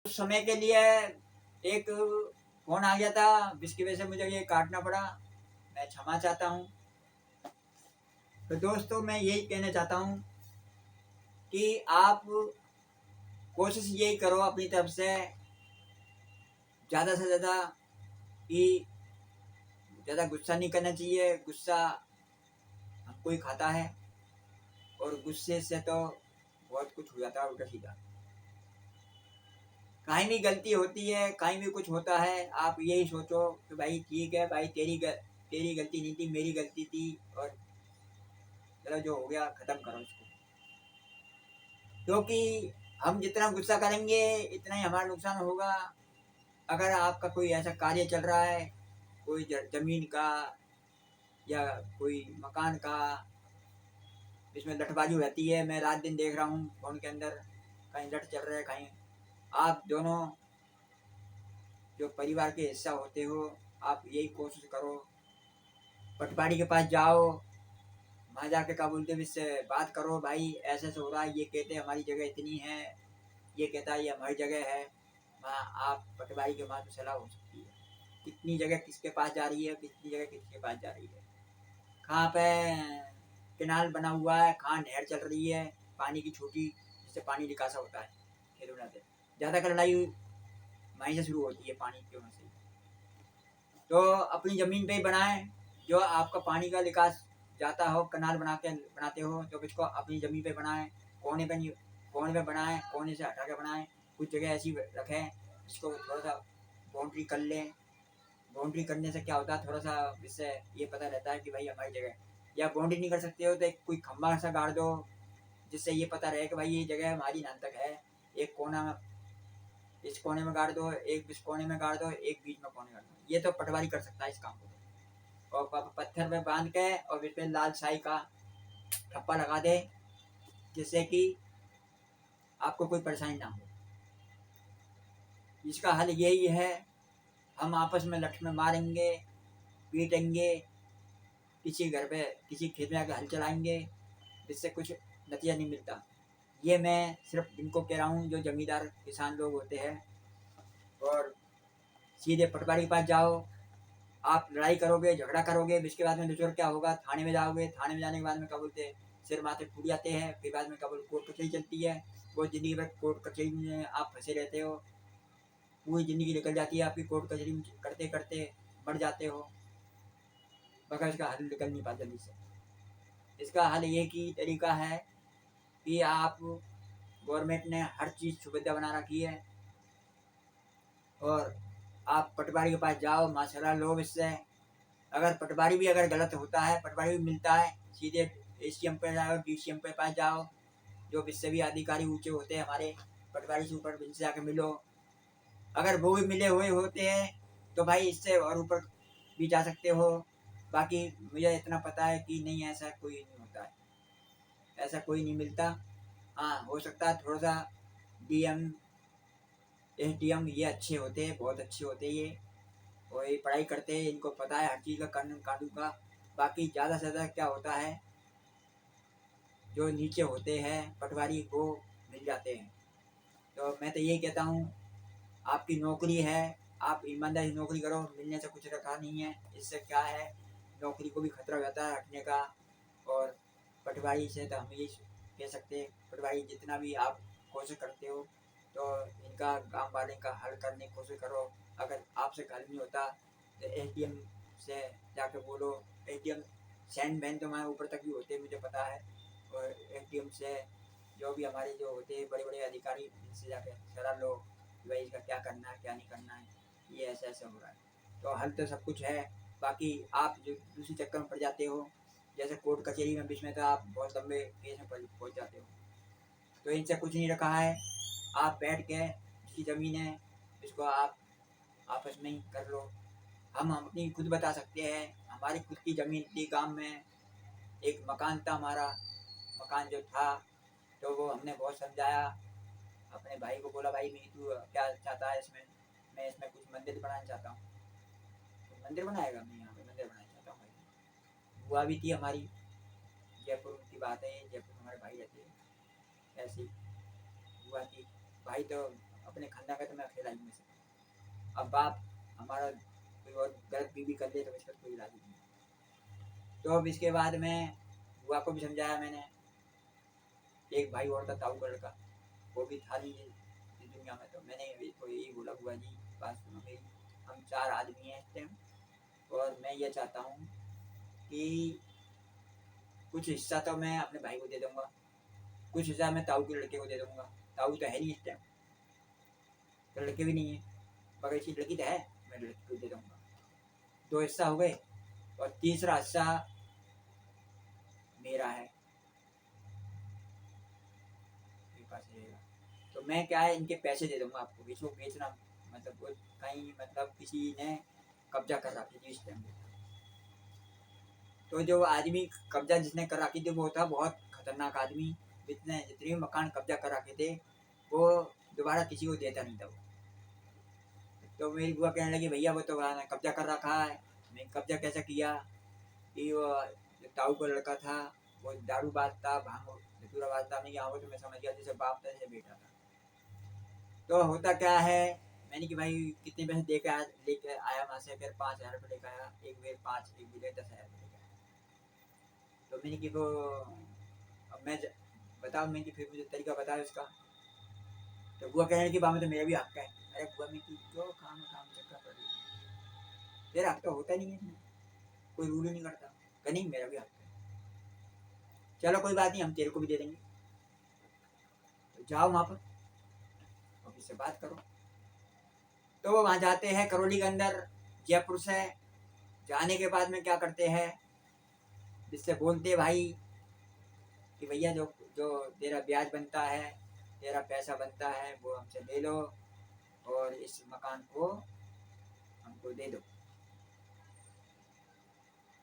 कुछ समय के लिए एक फ़ोन आ गया था जिसकी वजह से मुझे ये काटना पड़ा। मैं क्षमा चाहता हूँ। तो दोस्तों मैं यही कहना चाहता हूँ कि आप कोशिश यही करो अपनी तरफ से ज़्यादा से ज़्यादा कि ज़्यादा गुस्सा नहीं करना चाहिए। गुस्सा हर कोई खाता है और गुस्से से तो बहुत कुछ हो जाता है उल्टा सीधा। कहीं भी गलती होती है, कहीं भी कुछ होता है, आप यही सोचो कि भाई ठीक है भाई, तेरी गलती नहीं थी, मेरी गलती थी, और चलो जो हो गया ख़त्म करो इसको। क्योंकि हम जितना गुस्सा करेंगे इतना ही हमारा नुकसान होगा। अगर आपका कोई ऐसा कार्य चल रहा है, कोई ज़मीन का या कोई मकान का, जिसमें लठबाजी रहती है, मैं रात दिन देख रहा हूँ फ़ोन के अंदर, कहीं लठ चल रहा है, कहीं आप दोनों जो परिवार के हिस्सा होते हो, आप यही कोशिश करो, पटवारी के पास जाओ, वहाँ जाके क्या बोलते हैं इससे बात करो, भाई ऐसे ऐसे हो रहा है, ये कहते हैं हमारी जगह इतनी है, ये कहता है ये हमारी जगह है। वहाँ आप पटवारी के वहाँ तो सलाह हो सकती है, कितनी जगह किसके पास जा रही है, कितनी जगह किसके पास जा रही है, कहाँ पे कैनाल बना हुआ है, कहाँ नहर चल रही है पानी की छोटी, जिससे पानी निकासा होता है खेतों से। ज़्यादातर लड़ाई वहीं से शुरू होती है, पानी की वजह से। तो अपनी ज़मीन पे ही बनाएं, जो आपका पानी का निकास जाता हो, कनाल बनाते हो तो इसको अपनी ज़मीन पे बनाएं। कोने पे नहीं, कोने पे बनाएं, कोने से हटा के बनाएं। कुछ जगह ऐसी रखें जिसको थोड़ा सा बाउंड्री कर लें। बाउंड्री करने से क्या होता है, थोड़ा सा इससे ये पता रहता है कि भाई हमारी जगह। या बाउंड्री नहीं कर सकते हो तो एक कोई खंबा सा गाड़ दो, जिससे ये पता रहे कि भाई ये जगह हमारी यहाँ तक है। एक कोना इस कोने में गाड़ दो, एक इस कोने में गाड़ दो, एक बीच में कोने गाड़ दो। ये तो पटवारी कर सकता है इस काम को। और पत्थर में बांध के और इस पे लाल शाही का ठप्पा लगा दे, जिससे कि आपको कोई परेशानी ना हो। इसका हल यही है, हम आपस में लठ में मारेंगे, पीटेंगे, किसी घर पे किसी खेत में आके हल चलाएंगे, जिससे कुछ नतीजा नहीं मिलता। ये मैं सिर्फ इनको कह रहा हूँ जो जमींदार किसान लोग होते हैं। और सीधे पटवारी के पास जाओ, आप लड़ाई करोगे, झगड़ा करोगे, इसके बाद में निचोड़ क्या होगा, थाने में जाओगे, थाने में जाने के बाद में क्या बोलते हैं, सिर माथे फूट जाते हैं, फिर बाद में क्या बोलते कोर्ट कचहरी चलती है। वो ज़िंदगी भर कोर्ट कचहरी में आप फंसे रहते हो, पूरी ज़िंदगी निकल जाती है आपकी कोर्ट कचहरी में करते करते, मर जाते हो, मगर इसका हल निकल नहीं पाता जल्दी से। इसका हल एक ही तरीका है कि आप, गवर्नमेंट ने हर चीज़ सुविधा बना रखी है, और आप पटवारी के पास जाओ, मशवरा लो इससे। अगर पटवारी भी अगर गलत होता है, पटवारी भी मिलता है, सीधे एसीएम पे जाओ, डीसीएम पे पास जाओ, जो इससे भी अधिकारी ऊंचे होते हैं हमारे, पटवारी से ऊपर इनसे जाके मिलो। अगर वो भी मिले हुए होते हैं तो भाई इससे और ऊपर भी जा सकते हो। बाकी मुझे इतना पता है कि नहीं, ऐसा कोई नहीं होता है, ऐसा कोई नहीं मिलता। हाँ, हो सकता है थोड़ा सा डीएम एसडीएम ये अच्छे होते हैं, बहुत अच्छे होते हैं ये, और ये पढ़ाई करते हैं, इनको पता है हर चीज़ का, कानून कानून का। बाकी ज़्यादा से ज़्यादा क्या होता है, जो नीचे होते हैं पटवारी वो मिल जाते हैं। तो मैं तो यही कहता हूँ, आपकी नौकरी है, आप ईमानदारी से नौकरी करो, मिलने से कुछ रखा नहीं है। इससे क्या है, नौकरी को भी खतरा हो जाता है हटने का। और पटवारी से तो हम यही कह सकते हैं, पटवारी जितना भी आप कोशिश करते हो तो इनका गांव वाले का हल करने की कोशिश करो। अगर आपसे हल नहीं होता तो एसडीएम से जाके बोलो। एसडीएम सैंड बैन तो हमारे ऊपर तक भी होते हैं, मुझे पता है। और एसडीएम से जो भी हमारे जो होते हैं बड़े बड़े अधिकारी, इनसे जाके सलाह लो कि भाई इसका क्या करना है क्या नहीं करना है, ये ऐसा ऐसा हो रहा है। तो हल तो सब कुछ है। बाकी आप जो दूसरी चक्कर में पड़ जाते हो, जैसे कोर्ट कचहरी में बीच में, तो आप बहुत लंबे केस में पहुँच जाते हो। तो इनसे कुछ नहीं रखा है, आप बैठ के जिसकी ज़मीन है इसको आप आपस में ही कर लो। हम अपनी खुद बता सकते हैं, हमारी खुद की ज़मीन थी गांव में, एक मकान था हमारा। मकान जो था तो वो हमने बहुत समझाया, अपने भाई को बोला भाई मैं, तू क्या चाहता है इसमें, मैं इसमें कुछ मंदिर बनाना चाहता हूँ। तो मंदिर बनाएगा, मैं यहाँ पे मंदिर बनाना चाहता हूँ भाई। बुआ भी थी हमारी, जयपुर की बात है, जयपुर में हमारे भाई रहते हैं, ऐसी बुआ थी। भाई तो अपने खानदान का, तो मैं अकेला ही में से। अब बाप हमारा कोई और गलत बीवी कर ले तो इसका कोई इलाज नहीं। तो अब इसके बाद में बुआ को भी समझाया मैंने। एक भाई और था ताऊ का लड़का, वो भी था नहीं इस दुनिया में। तो मैंने तो यही बोला, बुआ जी बात सुनो मेरी, हम 4 आदमी हैं इस टाइम, और मैं ये चाहता हूँ कि कुछ हिस्सा तो मैं अपने भाई को दे दूंगा, कुछ हिस्सा मैं ताऊ के लड़के को दे दूंगा। ताऊ तो है नहीं इस टाइम, तो लड़के भी नहीं है, मगर इसकी लड़की तो है, मैं लड़की को दे दूंगा। 2 हिस्सा हो गए, और तीसरा हिस्सा मेरा है, मेरे पास रहेगा। तो मैं क्या है, इनके पैसे दे दूंगा आपको, इसको बेचना मतलब वो कहीं मतलब किसी ने कब्जा कर रखी थी इस टाइम। तो जो आदमी कब्जा जिसने कर रखी थी वो था बहुत खतरनाक आदमी। जितने भी मकान कब्जा कर रखे थे वो दोबारा किसी को देता नहीं था वो। तो मेरी बुआ कहने लगी भैया वो तो कब्जा कर रखा है। मैं कब्जा कैसा किया कि वो जो ताऊ का लड़का था वो दारू बाजता, भांग धतूरा बाजता। मैं यहाँ वो तो मैं समझ गया जैसे बाप था जैसे बेटा था। तो होता क्या है, मैंने कि भाई कितने पैसे लेके आया वहाँ से, फिर 5,000 रुपये लेकर आया। एक बेर 5, एक बेर 10,000 रुपये लेकर आया। तो मैंने कि वो अब मैं बताओ, मैं कि फिर मुझे तरीका बताओ इसका। तो बुआ कहने की बात में तो मेरा भी हक है। अरे बुआ मैं कि क्यों काम चक्कर कर रही है, तेरा हक तो होता नहीं है, कोई रूल ही नहीं करता। नहीं मेरा भी हक है, चलो कोई बात नहीं, हम तेरे को भी दे देंगे। तो जाओ वहाँ पर ऑफिस से बात करो। तो वो वहाँ जाते हैं करौली के अंदर, जयपुर से। जाने के बाद में क्या करते हैं, जिससे बोलते भाई कि भैया जो जो तेरा ब्याज बनता है, तेरा पैसा बनता है, वो हमसे ले लो और इस मकान को हमको दे दो।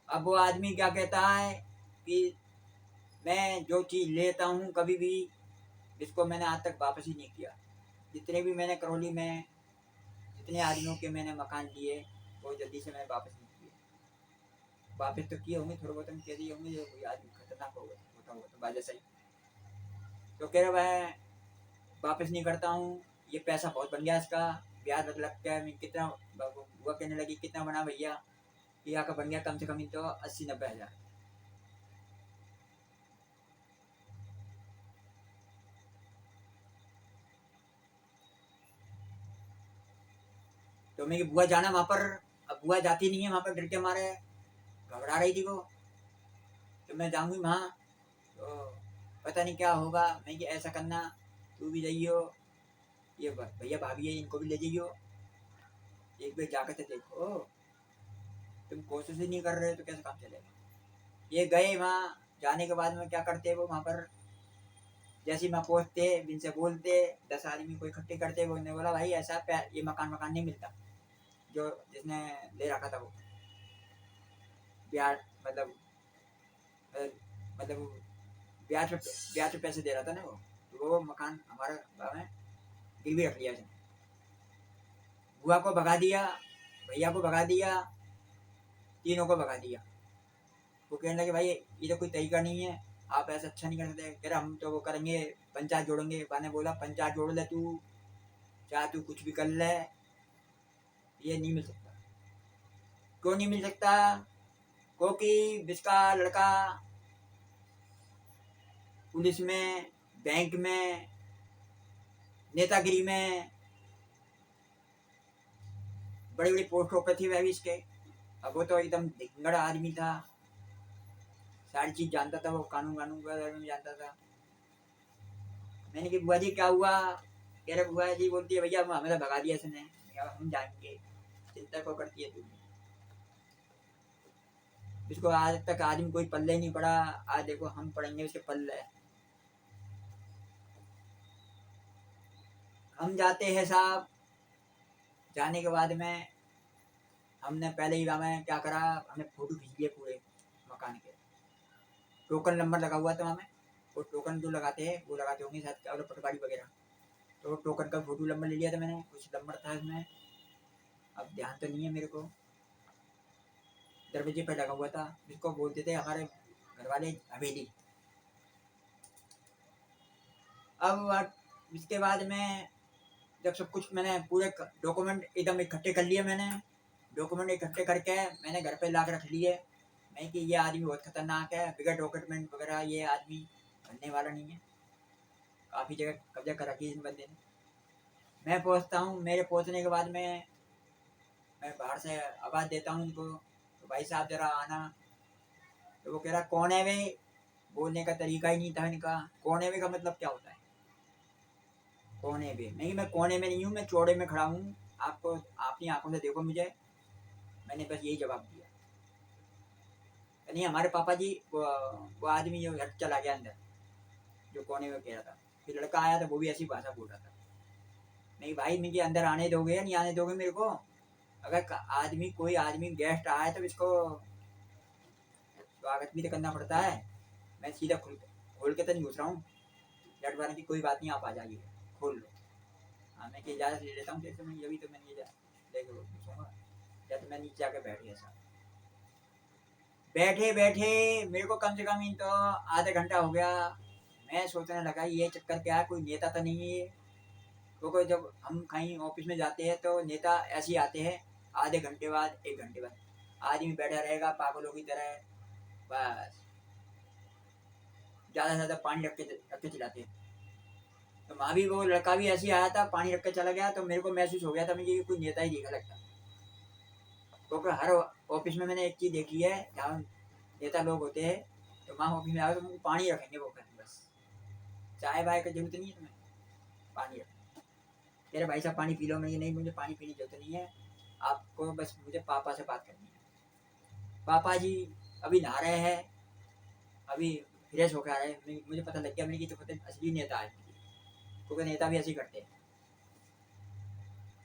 अब वो आदमी क्या कहता है कि मैं जो चीज़ लेता हूँ कभी भी इसको मैंने आज तक वापस ही नहीं किया। जितने भी मैंने करौली में जितने आदमियों के मैंने मकान लिए वो जल्दी से मैंने वापस नहीं किए। वापस तो किए होंगे, थोड़े बहुत कह दिए होंगे, जो कोई आदमी खतरनाक होता होगा तो बाजा सही। तो कह रहा मैं वापस नहीं करता हूँ, ये पैसा बहुत बन गया इसका, ब्याज लग गया। मैं कितना, बुआ कहने लगी कितना बना भैया, ये आका बन गया कम से कम ही तो 80-90 हज़ार। तो मैं बुआ जाना वहाँ पर। अब बुआ जाती नहीं है वहाँ पर, डर के मारे घबरा रही थी वो। तो मैं जाऊँगी वहाँ तो पता नहीं क्या होगा। मैं कि ऐसा करना, तू भी जाइयो, ये भैया भाभी है इनको भी ले जाइयो, एक बार जाकर तो देखो। तुम कोशिश ही नहीं कर रहे तो कैसे काम चलेगा। ये गए वहाँ, जाने के बाद में क्या करते वो वहाँ पर, जैसे ही वहाँ पहुँचते जिनसे बोलते 10 आदमी को इकट्ठे करते। वो बोला भाई ऐसा ये मकान नहीं मिलता जो जिसने ले रखा था वो ब्याज मतलब मतलब ब्याज पे पैसे दे रहा था ना वो। तो वो मकान हमारा में गिरवी रख लिया उसने। बुआ को भगा दिया, भैया को भगा दिया, तीनों को भगा दिया। वो कहने लगे भाई ये तो कोई तरीका नहीं है, आप ऐसा अच्छा नहीं कर सकते। कह रहा हम तो वो करेंगे, पंचायत जोड़ेंगे। बा ने बोला पंचायत जोड़ ले तू, चाहे तू कुछ भी कर ले, ये नहीं मिल सकता। क्यों नहीं मिल सकता, क्योंकि जिसका लड़का पुलिस में, बैंक में, नेतागिरी में, बड़ी बड़ी पोस्टों पर थी वह भी इसके। अब वो तो एकदम धिंगड़ा आदमी था, सारी चीज जानता था वो, कानून कानून के बारे में जानता था। मैंने कि बुआ जी क्या हुआ, कह रहे बुआ जी बोलती है भैया हमें तो भगा दिया इसने। हम जाएंगे, चिंता को करती है तू, इसको आज तक आदमी कोई पल्ले नहीं पड़ा, आज देखो हम पढ़ेंगे उसके पल्ले। हम जाते हैं साहब। जाने के बाद में हमने पहले ही हमें क्या करा, हमने फोटो खींच लिए पूरे मकान के। टोकन नंबर लगा हुआ था हमें, वो टोकन जो लगाते हैं वो लगाते होंगे शायद, और पटवारी वगैरह। तो टोकन का फोटो नंबर ले लिया था मैंने, कुछ नंबर था इसमें, अब ध्यान तो नहीं है मेरे को। दरवाजे पर लगा हुआ था, जिसको बोलते थे हमारे घर वाले हवेली। अब इसके बाद में जब सब कुछ मैंने पूरे डॉक्यूमेंट एकदम इकट्ठे कर लिए, मैंने डॉक्यूमेंट इकट्ठे करके मैंने घर पे ला कर रख लिए। मैं कि ये आदमी बहुत खतरनाक है, बिगड़ डॉक्यूमेंट वगैरह, ये आदमी बनने वाला नहीं है। काफ़ी जगह कब्जा कर रखी है इस बंदे ने। मैं पहुंचता हूँ, मेरे पहुंचने के बाद मैं बाहर से आवाज़ देता हूँ उनको, तो भाई साहब जरा आना। तो वो कह रहा कौन है वे? बोलने का तरीका ही नहीं था इनका। कोने में का मतलब क्या होता है? कोने में नहीं, मैं कोने में नहीं हूँ, मैं चौड़े में खड़ा हूँ। आपको अपनी आंखों से देखो मुझे। मैंने बस यही जवाब दिया। नहीं, हमारे पापा जी वो आदमी जो हट चला गया अंदर, जो कोने में कह रहा था। फिर लड़का आया तो वो भी ऐसी भाषा बोल रहा था। नहीं भाई, मुझे अंदर आने दोगे या नहीं आने दोगे मेरे को? अगर आदमी, कोई आदमी गेस्ट आया तो इसको स्वागत भी तो करना पड़ता है। मैं सीधा खोल के तो नहीं घुस रहा हूँ। लट वाले की कोई बात नहीं, आप आ जाइए, खोल लो। हाँ, मैं इजाज़त ले लेता हूँ जैसे मैं, अभी तो मैंने लेके घुसूँगा। या तो मैं नीचे आके बैठ गया साहब। बैठे बैठे मेरे को कम से कम इन तो आधा घंटा हो गया। मैं सोचने लगा ये चक्कर क्या है, कोई नेता तो नहीं है। क्योंकि जब हम कहीं ऑफिस में जाते हैं तो नेता ऐसे ही आते हैं, आधे घंटे बाद, एक घंटे बाद आदमी बैठा रहेगा पागलों की तरह। बस ज़्यादा से ज़्यादा पानी रख के चलाते हैं। तो वहाँ भी वो लड़का भी ऐसे ही आया था, पानी रख के चला गया। तो मेरे को महसूस हो गया था मुझे कोई नेता ही देखा लगता। क्योंकि हर ऑफिस में मैंने एक चीज़ देखी है, जहाँ नेता लोग होते हैं तो वहाँ ऑफिस में आओ तो उनको पानी रखेंगे वो कर, बस चाय वाय की जरूरत नहीं है तुम्हें, पानी रखें। कह रहे भाई साहब पानी पी लो। मैं, नहीं मुझे पानी पीने की जरूरत नहीं है, आपको बस मुझे पापा से बात करनी है। पापा जी अभी नहा रहे हैं, अभी फ्रेश होकर आ रहे हैं। मुझे पता लग गया, मेरी तो पता असली नेता है, क्योंकि नेता भी ऐसे ही करते हैं।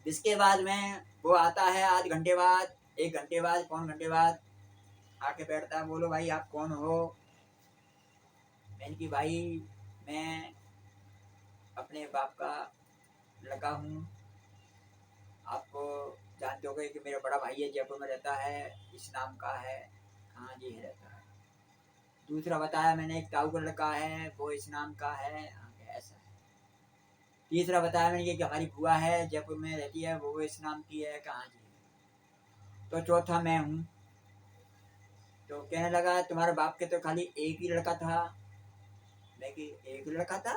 जिसके बाद में वो आता है आध घंटे बाद, एक घंटे बाद, पौन घंटे बाद आके बैठता है। बोलो भाई आप कौन हो? मैंने कि भाई मैं अपने बाप का लड़का हूँ। आपको जानते हो कि मेरा बड़ा भाई है, जयपुर में रहता है, इस नाम का है। हाँ जी, है रहता है। दूसरा बताया मैंने, एक ताऊ का लड़का है, वो इस नाम का है। हाँ, ऐसा है। तीसरा बताया मैंने कि हमारी बुआ है, जयपुर में रहती है, वो इस नाम की है। कहाँ जी? तो चौथा मैं हूँ। तो कहने लगा तुम्हारे बाप के तो खाली एक ही लड़का था। मैं कि एक ही लड़का था?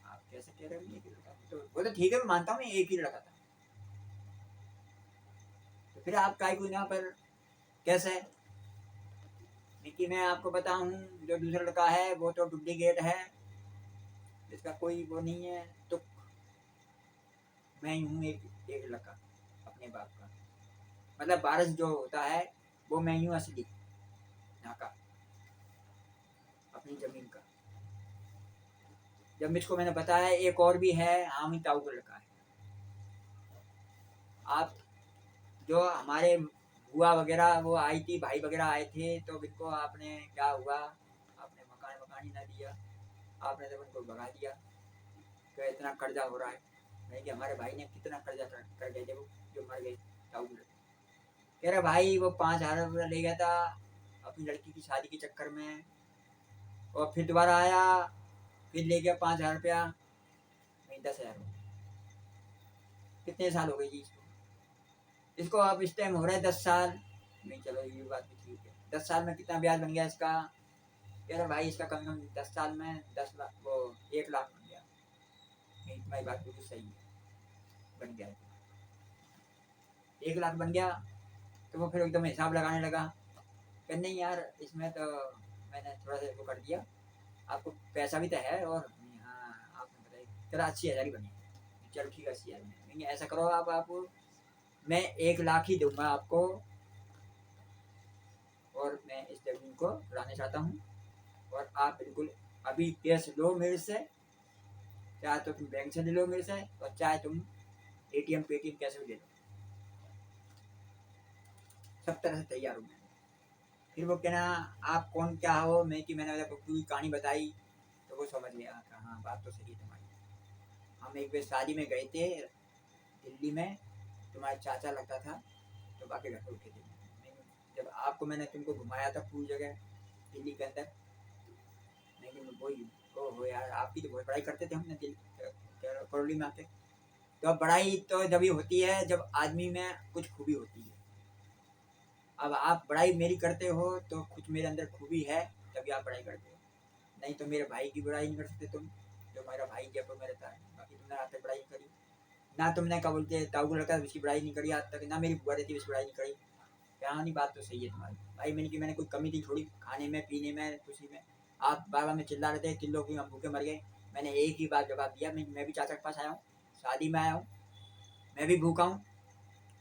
आप कैसे कह रहे हो एक ही लड़का? तो वो तो ठीक है, मैं मानता हूँ मैं एक ही लड़का था। तो फिर आप काय को यहाँ पर कैसे? कि मैं आपको बताऊं, जो दूसरा लड़का है वो तो डुप्लीकेट है, इसका कोई वो नहीं है। तो मैं ही हूँ एक लड़का अपने बाप का। मतलब वारिस जो होता है वो मैं ही हूँ असली यहाँ का, अपनी जमीन का। जब मुझको मैंने बताया एक और भी है, हामी ताऊ का लड़का है। आप जो हमारे बुआ वगैरह वो आई थी, भाई वगैरह आए थे, तो इनको आपने क्या हुआ, आपने मकान वकान ही ना दिया, आपने तो उनको भगा दिया कि इतना कर्जा हो रहा है। नहीं कि हमारे भाई ने कितना कर्जा कर गए थे वो, जो मर गए ताऊ के। कह रहे भाई वो 5,000 रुपया ले गया था अपनी लड़की की शादी के चक्कर में, और फिर दोबारा आया, फिर ले गया 5,000 रुपया। नहीं, 10,000 हो गए। कितने साल हो गए जी इसको? इसको अब इस टाइम हो रहा है 10 साल। नहीं, चलो ये बात भी ठीक है। 10 साल में कितना ब्याज बन गया इसका? कह रहे भाई इसका कम से कम 10 साल में 10 लाख, वो 1 लाख बन गया। नहीं, तुम्हारी बात बिल्कुल सही है, बन गया 1 लाख बन गया। तो वो फिर एकदम हिसाब लगाने लगा कि नहीं यार, इसमें तो मैंने थोड़ा सा वो कर दिया, आपको पैसा भी तो है। और हाँ, आपने बताया चलो 80,000 ही बने। चलो ठीक है, 80,000 नहीं, ऐसा करो आप मैं 1 लाख ही दूंगा आपको, और मैं इस जमीन को उड़ाना चाहता हूँ। और आप बिल्कुल अभी कैश लो मेरे से, चाहे तो तुम बैंक से ले लो मेरे से, और चाहे तुम एटीएम पेटीएम कैसे भी ले लो, सब तरह से तैयार हूँ मैं। फिर वो कहना आप कौन क्या हो? मैं कि मैंने पूरी कहानी बताई। तो वो समझ गया कि हाँ बात तो सही है तुम्हारी। हम एक बार शादी में गए थे दिल्ली में, तुम्हारे चाचा लगता था, तो बाकी घर पे उठे थे। जब आपको मैंने तुमको घुमाया था पूरी जगह दिल्ली के अंदर, लेकिन मैं वही हूँ। ओहो यार, आपकी तो बहुत बड़ाई करते थे हमने दिल करौली में आके। तो अब बड़ाई तो जब ही होती है जब आदमी में कुछ खूबी होती है। अब आप बड़ाई मेरी करते हो तो कुछ मेरे अंदर खूबी है, तभी आप बड़ाई करते हो। नहीं तो मेरे भाई की बड़ाई नहीं कर सकते तुम, जो मेरा भाई जयपुर में रहता है। बाकी तुमने आज तक बड़ाई नहीं करी ना। तुमने क्या बोलते हैं ताऊ को लड़का उसकी बड़ाई नहीं करी आज तक ना। मेरी बुआ रहती उसकी बड़ाई नहीं करी। कहानी बात तो सही है तुम्हारी भाई। मैंने कोई कमी थी थोड़ी खाने में पीने में खुशी में। आप बाबा में चिल्ला रहे थे किलो की हम भूखे मर गए। मैंने एक ही बात जवाब दिया, मैं भी चाचा के पास आया हूँ, शादी में आया हूँ, मैं भी भूखा हूँ।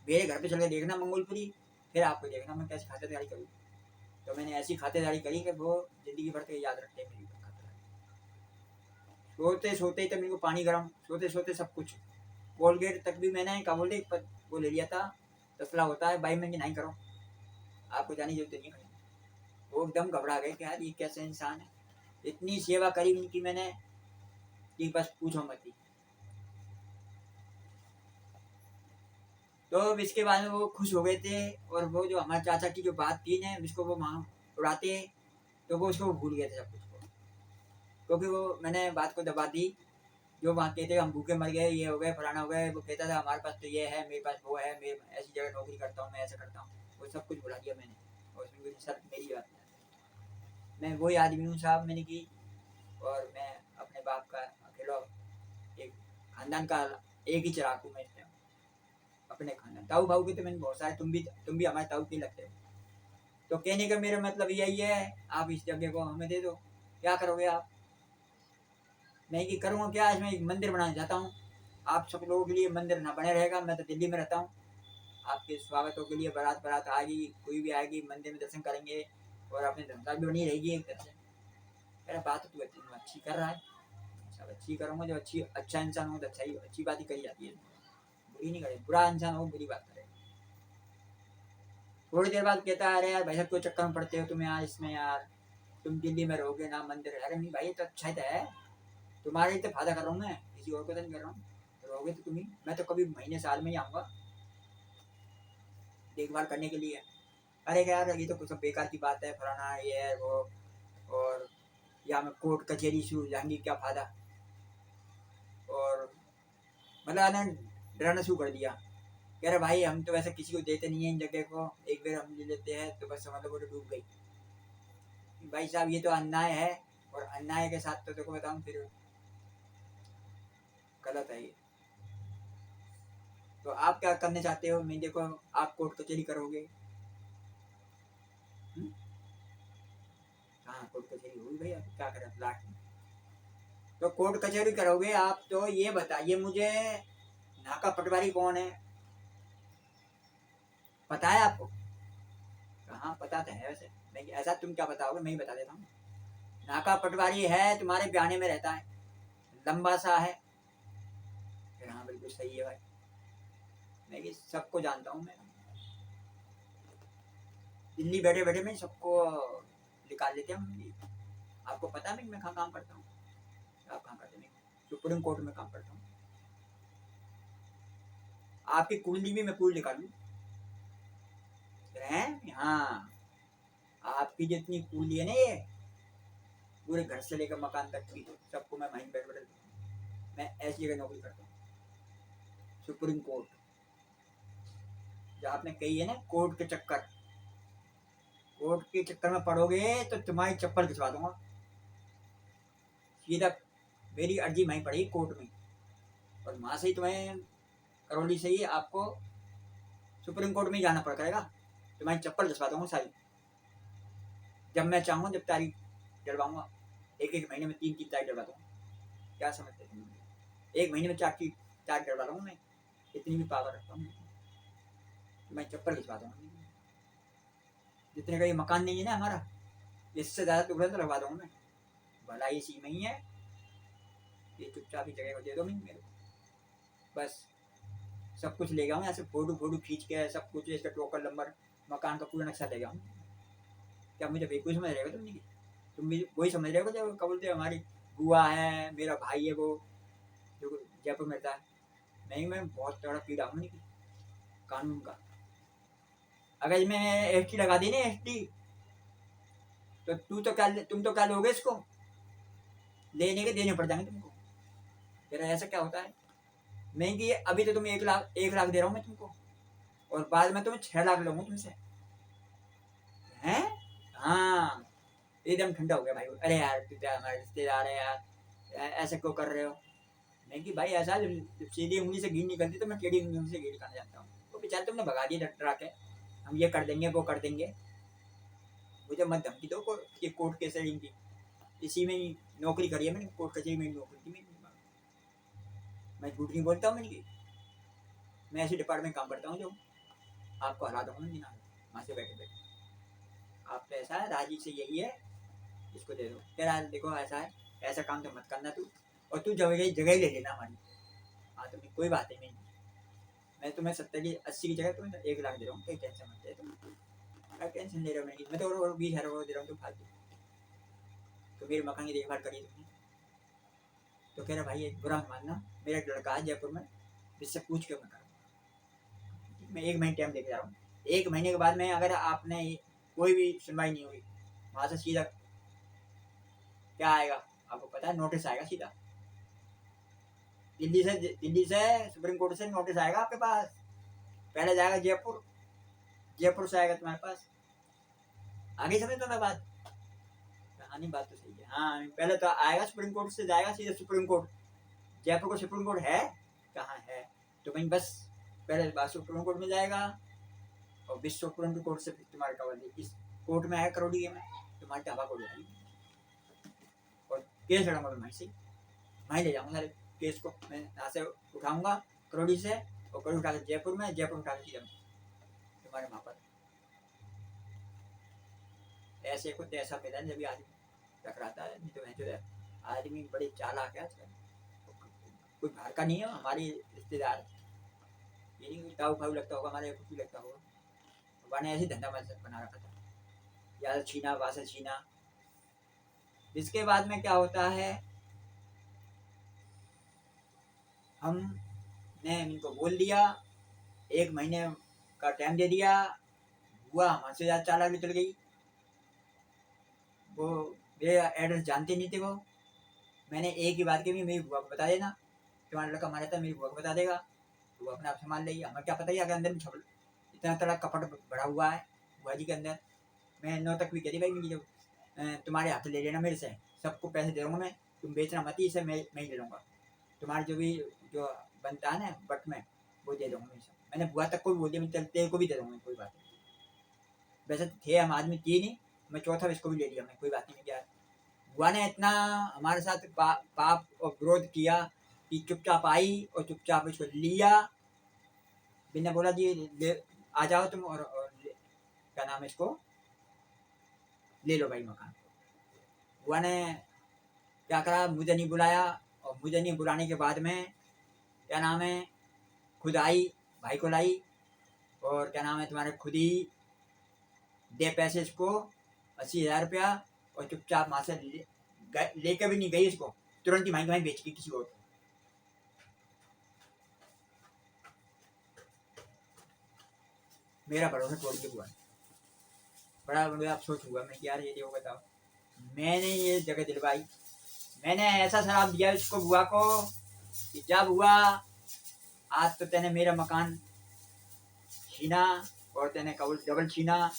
मेरे घर पे चल के देखना मंगोलपुरी, फिर आपको देखना मैं कैसी खातिरदारी करूँ। तो मैंने ऐसी खातिरदारी करी कि वो जिंदगी भर के याद रखते हैं मेरी खातिरदारी। सोते सोते ही तक मेरे को पानी गर्म, सोते सोते सब कुछ। कोलगेट तक भी मैंने क्या बोलते वो ले लिया था, तसला होता है भाई, मैं नहीं करो, आपको जाने की जरूरत नहीं है। वो एकदम घबरा गए कि यार ये कैसे इंसान है। इतनी सेवा करी उनकी मैंने कि बस पूछो मत ही। तो अब इसके बाद में वो खुश हो गए थे। और वो जो हमारे चाचा की जो बात थी ना जिसको वो वहाँ उड़ाते, तो वो उसको भूल गए थे सब कुछ को, क्योंकि वो मैंने बात को दबा दी। जो वहाँ कहते हम भूखे मर गए, ये हो गए, फलाना हो गए, वो कहता था हमारे पास तो ये है, मेरे पास वो है, मैं ऐसी जगह नौकरी करता हूँ, मैं ऐसा करता हूँ, वो सब कुछ भुला दिया मैंने। और उसमें कोई सर मेरी बात नहीं। मैं वही आदमी हूँ साहब मैंने की। और मैं अपने बाप का अकेला एक खानदान का एक ही चिराग हूँ मैं इस टाइम। अपने खानदान ताऊ भाऊ के तो मैंने बहुत सारे, तुम भी हमारे ताऊ के लगते हो। तो कहने का मेरा मतलब यही है, आप इस जगह को हमें दे दो, क्या करोगे आप। मैं कि करूँगा क्या, इसमें एक मंदिर बनाना चाहता हूँ। आप सब लोगों के लिए मंदिर ना बने रहेगा, मैं तो दिल्ली में रहता हूँ। आपके स्वागतों के लिए बारात बारात आएगी, कोई भी आएगी, मंदिर में दर्शन करेंगे और अपनी धर्मशाला भी बनी रहेगी एक तरह से। मेरा बात तो अच्छी कर रहा है, सब अच्छी करूँगा। जो अच्छा इंसान हो तो अच्छा ही अच्छी बात ही करी जाती है, बुरी नहीं करे। बुरा इंसान हो बुरी बात करे। थोड़ी देर बाद कहता है अरे यार भाई साहब क्यों चक्कर में पड़ते हो तुम यार इसमें यार, तुम दिल्ली में रहोगे ना मंदिर। अरे नहीं भाई तो अच्छा ही तो है, तुम्हारे ही तो फायदा कर रहा हूँ मैं, किसी और को तो नहीं कर रहा हूँ। रहोगे तो तुम ही, मैं तो कभी महीने साल में ही आऊँगा देखभाल करने के लिए। अरे यार ये तो कुछ बेकार की बात है, फलाना ये है वो। और या मैं कोर्ट कचहरी शुरू जाएंगी क्या फायदा। और मतलब ना डराना शुरू कर दिया। कह रहे भाई हम तो वैसे किसी को देते नहीं है इन जगह को, एक बार हम ले लेते हैं तो बस समझ लो वो तो डूब गई। भाई साहब ये तो अन्याय है, और अन्याय के साथ तो देखो बताऊँ फिर गलत है ये। तो आप क्या करने चाहते हो, मैं देखो आप कोर्ट कचहरी करोगे। हाँ कोर्ट कचहरी होगी भैया, क्या करें लास्ट में। तो कोर्ट कचहरी करोगे आप, तो ये बताइए मुझे नाका पटवारी कौन है, पता है आपको। हाँ पता तो है वैसे, मैं ऐसा तुम क्या बताओगे, मैं ही बता देता हूँ। नाका पटवारी है तुम्हारे बयाने में रहता है, लंबा सा है। फिर हाँ बिल्कुल सही है भाई, मैं ये सबको जानता हूँ। मैं दिल्ली बैठे बैठे मैं सबको निकाल लेते हैं। आपको पता है मैं कहाँ काम करता हूँ, आप कहाँ करते हैं। सुप्रीम कोर्ट में काम करता हूँ। आपकी कुंडली भी मैं पूरी निकालूँ हैं। हाँ आपकी जितनी कुंडली है ना ये, पूरे घर से लेकर मकान तक की सबको मैं वहीं बैठ बैठ, मैं ऐसी जगह नौकरी करता हूँ। सुप्रीम कोर्ट, जो आपने कही है ना कोर्ट के चक्कर, कोर्ट के चक्कर में पड़ोगे तो तुम्हारी चप्पल खिंचवा दूंगा सीधा। मेरी अर्जी वहीं पड़ी कोर्ट में, और वहां से ही तुम्हें करौली से ही आपको सुप्रीम कोर्ट में ही जाना पड़ करेगा। तुम्हारी चप्पल खिंचवा दूंगा सारी, जब मैं चाहूँ जब तारीख डलवाऊंगा। एक एक महीने में 3 3 तारीख डलवा दूंगा। क्या समझते तुम, एक महीने में 4 तारीख डलवा दूंगा मैं, इतनी भी पावर रखता हूँ। मैं चप्पल खिंचवा दूंगा। जितने का ये मकान नहीं है ना हमारा, इससे ज़्यादा टुकड़े तो लगवा दूंगा मैं। भलाई इसी में ही है, ये चुपचाप ही जगह को दे दो मेरे को बस। सब कुछ ले गया हूँ यहाँ से, फोटो फोटो खींच के सब कुछ, इसका टोकन नंबर, मकान का पूरा नक्शा ले गया हूँ। क्या मुझे बेवकूफ़ समझ रहे हो तुम नहीं, तुम भी वही समझ रहे हो जब क्या बोलते हमारी बुआ है, मेरा भाई है वो जो जयपुर में रहता है। नहीं मैं बहुत तगड़ा कीड़ा हूँ नहीं कानून का। अगर मैं एसटी लगा दी ना एसटी, तो तुम तो क्या लोगे इसको, लेने के देने पड़ जाएंगे तुमको। फिर ऐसा क्या होता है? मैं कि अभी तो तुम्हें 1 लाख दे रहा हूँ मैं तुमको, और बाद में तुम्हें 6 लाख लूंगा तुमसे, हैं? हाँ, एकदम ठंडा हो गया भाई। अरे यार तू तो हमारे रिश्तेदार है यार, ऐसे क्यों कर रहे हो? मैं कि भाई ऐसा जब सीधी उंगली से घी निकलती तो मैं टेढ़ी उंगली से घी निकालना जानता हूँ। वो बेचारे तुमने भगा दिया डरा के, हम ये कर देंगे वो कर देंगे। मुझे मत धमकी दो कि कोर्ट केस की, इसी में ही नौकरी करी है मैंने, कोर्ट कचहरी में नौकरी की मैंने। मैं झूठ नहीं बोलता हूँ मैंने, मैं ऐसे डिपार्टमेंट में काम करता हूँ जो आपको हरा दूंगा बिना वहाँ से बैठे बैठे। आप तो ऐसा है राजी से यही है, इसको दे दो। कह रहा है देखो ऐसा है, ऐसा काम तो मत करना तू, और तू जगह ही ले लेना हमारी। हाँ तो कोई बात नहीं, मैं तुम्हें 70 की 80 की जगह तुम्हें 1 लाख दे रहा हूँ, कोई टेंशन मत ले तुम, क्या टेंशन ले रहे हो? मैं तो और 20,000 दे रहा हूँ तो फालतू। तो मेरे मकान की देखभाल करिए तुमने। तो कह रहा भाई एक बुरा मानना, मेरा एक लड़का है जयपुर में, जिससे पूछ के मैं करूँगा। मैं 1 महीने टाइम लेके जा रहा हूँ, 1 महीने के बाद में अगर आपने कोई भी सुनवाई नहीं हुई, वहाँ से सीधा क्या आएगा आपको पता है? नोटिस आएगा सीधा दिल्ली से सुप्रीम कोर्ट से नोटिस आएगा आपके पास। पहले जाएगा जयपुर, जयपुर से आएगा तुम्हारे पास। आगे समझ तो मैं बात, कहानी बात तो सही है। हाँ पहले तो आएगा सुप्रीम कोर्ट से, जाएगा सीधा सुप्रीम कोर्ट। जयपुर को सुप्रीम कोर्ट है कहाँ है? तो कहीं बस पहले बात सुप्रीम कोर्ट में जाएगा, और विश्व सुप्रीम कोर्ट से फिर तुम्हारे कवर इस कोर्ट में आएगा करोड़िये में, तुम्हारी ढाबा को जाएगी और केस लड़ूंगा मैं से, वहीं ले जाऊंगा सारे केस को। मैं यहाँ से उठाऊंगा करोड़ी से, और करोड़ी उठा के जयपुर में, जयपुर उठा के तुम्हारे वहाँ पर। ऐसे को ऐसा मिला जब भी आदमी टकराता है, नहीं तो है आदमी बड़े चालाक है आजकल। कोई बाहर का नहीं है, हमारी रिश्तेदार, ये नहीं ताऊ फाऊ लगता होगा हमारे, कुछ भी लगता होगा, मैंने ऐसे धंधा बना रखा था, या छीना वासा छीना। इसके बाद में क्या होता है, हमने इनको बोल दिया, 1 महीने का टाइम दे दिया, हुआ हमारे से ज़्यादा चालाक निकल गई। वो मेरा एड्रेस जानते नहीं थे वो, मैंने एक ही बात की, मेरी बुआ को बता देना, तुम्हारा लड़का मारा था, मेरी बुआ को बता देगा, वो अपने आप संभाल लेगी। हमें क्या पता ही अगर अंदर में छपल इतना तड़ा कपट भरा हुआ है बुआ जी के अंदर। मैं 9 तक भी कह दी भाई मेरी, जब तुम्हारे हाथ ले लेना मेरे से, सबको पैसे दे दूँगा मैं, तुम बेचना मत ही, इसे मैं ही ले लूँगा, तुम्हारे जो भी जो बनता है ना बट में वो दे दूँगा मैं सब। मैंने बुआ तक को भी बोल दिया, मैं तेरे को भी दे दूँगा, कोई बात नहीं। वैसे थे हम आदमी 3 ही, मैं चौथा इसको भी ले लिया मैं, कोई बात नहीं। क्या बुआ ने इतना हमारे साथ पाप और विरोध किया कि चुपचाप आई और चुपचाप इसको लिया, बिना बोला जी आ जाओ तुम, और क्या नाम है इसको, ले लो भाई मकान। बुआ ने क्या करा, मुझे नहीं बुलाया, और मुझे नहीं बुलाने के बाद में क्या नाम है, खुद आई, भाई को लाई, और क्या नाम है तुम्हारे, खुद ही दे पैसे इसको 80,000 रुपया, और चुपचाप वहाँ से लेकर भी नहीं गई इसको, तुरंत ही वहीं वहीं बेच दी किसी और को। मेरा भरोसा तोड़ के बुआ, बड़ा मुझे अफसोस हुआ। मैं यार ये देखो बताओ, मैंने ये जगह दिलवाई, मैंने ऐसा शराब दिया इसको बुआ को कि जब हुआ आज तो तेने मेरा मकान छीना, और तेने कबल डबल छीना।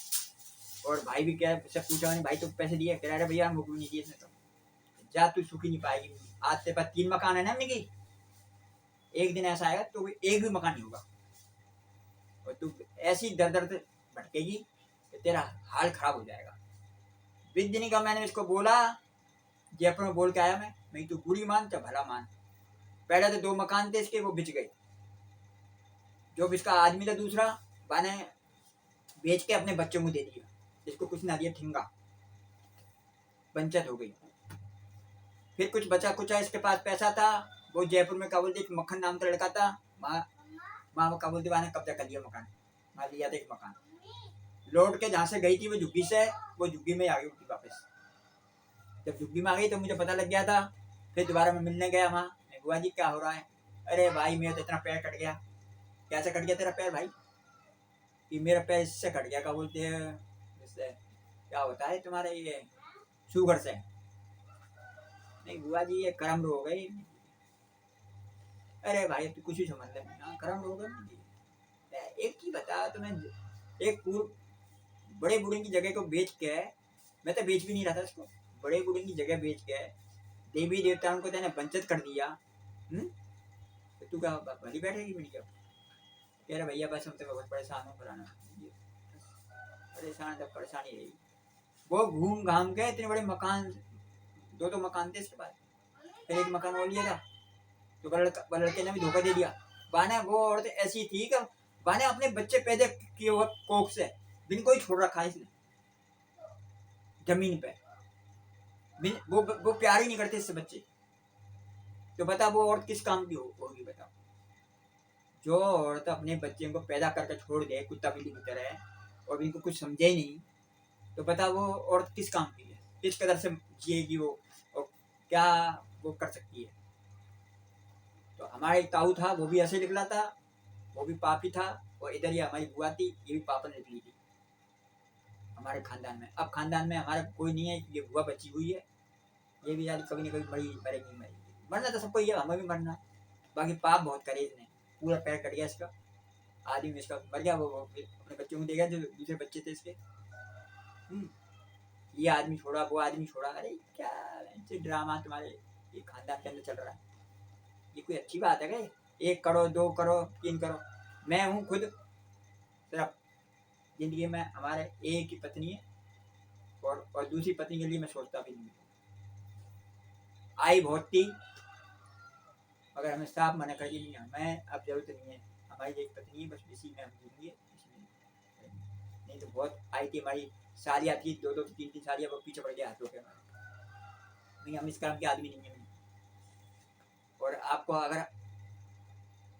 और भाई भी कह से पूछा मैंने, भाई तो पैसे दिए? कह रहा भैया मुझे नहीं दिए इसने, तो जा तू सुखी नहीं पाएगी। आज तेरे पास 3 मकान है ना हमने की, एक दिन ऐसा आएगा तो एक भी मकान नहीं होगा, और तू ऐसी दर दर से भटकेगी कि तेरा हाल खराब हो जाएगा। बीस दिन का मैंने इसको बोला, जयपुर में बोल के आया मैं तू बुरी मान चाहे भला मान। पहले तो 2 मकान थे इसके, वो बिच गए, जो इसका आदमी था दूसरा मैंने बेच के अपने बच्चों को दे दिया, इसको कुछ ना दिया, ठिंगा पंचायत हो गई। फिर कुछ बचा कुचा इसके पास पैसा था, वो जयपुर में काबुल एक मक्खन नाम का लड़का था, माँ काबुल दीवा ने कब्जा कर लिया मकान, वहाँ लिया था एक मकान। लौट के जहाँ से गई थी वो झुग्गी से, वो झुग्गी में आ गई उठी वापस। जब झुग्गी में आ गई तो मुझे पता लग गया था, फिर दोबारा मैं मिलने गया वहाँ, बुआ जी क्या हो रहा है? अरे भाई मेरा तो इतना पैर कट गया। कैसे कट गया तेरा पैर भाई? कि मेरा पैर इससे कट गया, क्या बोलते हैं इससे, क्या होता है तुम्हारे ये, शुगर से। नहीं बुआ जी ये कर्म हो गए। अरे भाई तू कुछ ही समझ ले, हाँ कर्म हो गए। एक चीज बता तुम्हें, एक बड़े बूढ़े की जगह को बेच के, मैं तो बेच भी नहीं रहा था इसको, बड़े बूढ़े की जगह बेच के देवी देवताओं को तेने वंचित कर दिया। तो तू क्या भली बैठेगी मेरी क्या? कह रहा भैया बस हम तो बहुत परेशान हूँ फलाना, परेशान तो परेशानी रही। वो घूम घाम के इतने बड़े मकान, दो मकान थे इसके पास, फिर एक मकान और लिया था, तो लड़के ने भी धोखा दे दिया। बाने वो औरत ऐसी थी कि बाने अपने बच्चे पैदा किए हुए कोख से, बिन कोई छोड़ रखा है इसने जमीन पे, वो प्यार ही नहीं करते इससे बच्चे। तो बता वो औरत किस काम की होगी बताओ? जो औरत अपने बच्चे को पैदा करके छोड़ दे कुत्ता बिल्ली की तरह और इनको कुछ समझे ही नहीं, तो बता वो औरत किस काम की है, किस कदर से जिएगी वो, और क्या वो कर सकती है? तो हमारा एक ताऊ था, वो भी ऐसे निकला था, वो भी पापी था। और इधर ये हमारी बुआ थी, ये भी पापन निकली थी हमारे खानदान में। अब खानदान में हमारा कोई नहीं है, ये बुआ बची हुई है, ये भी यार कभी ना कभी मरेगी मरेगी, मरना तो सबको ही है, हमें भी मरना। बाकी पाप बहुत करे इसने, पूरा पैर कट गया इसका, आदमी में इसका मर गया। वो अपने बच्चों को देगा जो दूसरे बच्चे थे इसके। ये आदमी छोड़ा, वो आदमी छोड़ा, अरे क्या ड्रामा तुम्हारे ये खानदान के अंदर चल रहा है? ये कोई अच्छी बात है क्या? 1 करोड़ 2 करोड़ 3 करोड़, मैं हूँ खुद सिर्फ जिंदगी में हमारे एक ही पत्नी है, और दूसरी पत्नी के लिए मैं सोचता भी नहीं। आई बहुत थी, मगर हमें साफ मना कर दी, हमें अब जरूरत नहीं है, हमारी एक पत्नी है, बस इसी में हम जिएंगे, नहीं तो बहुत आई थी हमारी सालियाँ थी, 2 2 3 3 सालियाँ, वो पीछे पड़ गया हाथों के हमारे। नहीं हम इस काम के आदमी नहीं है। और आपको अगर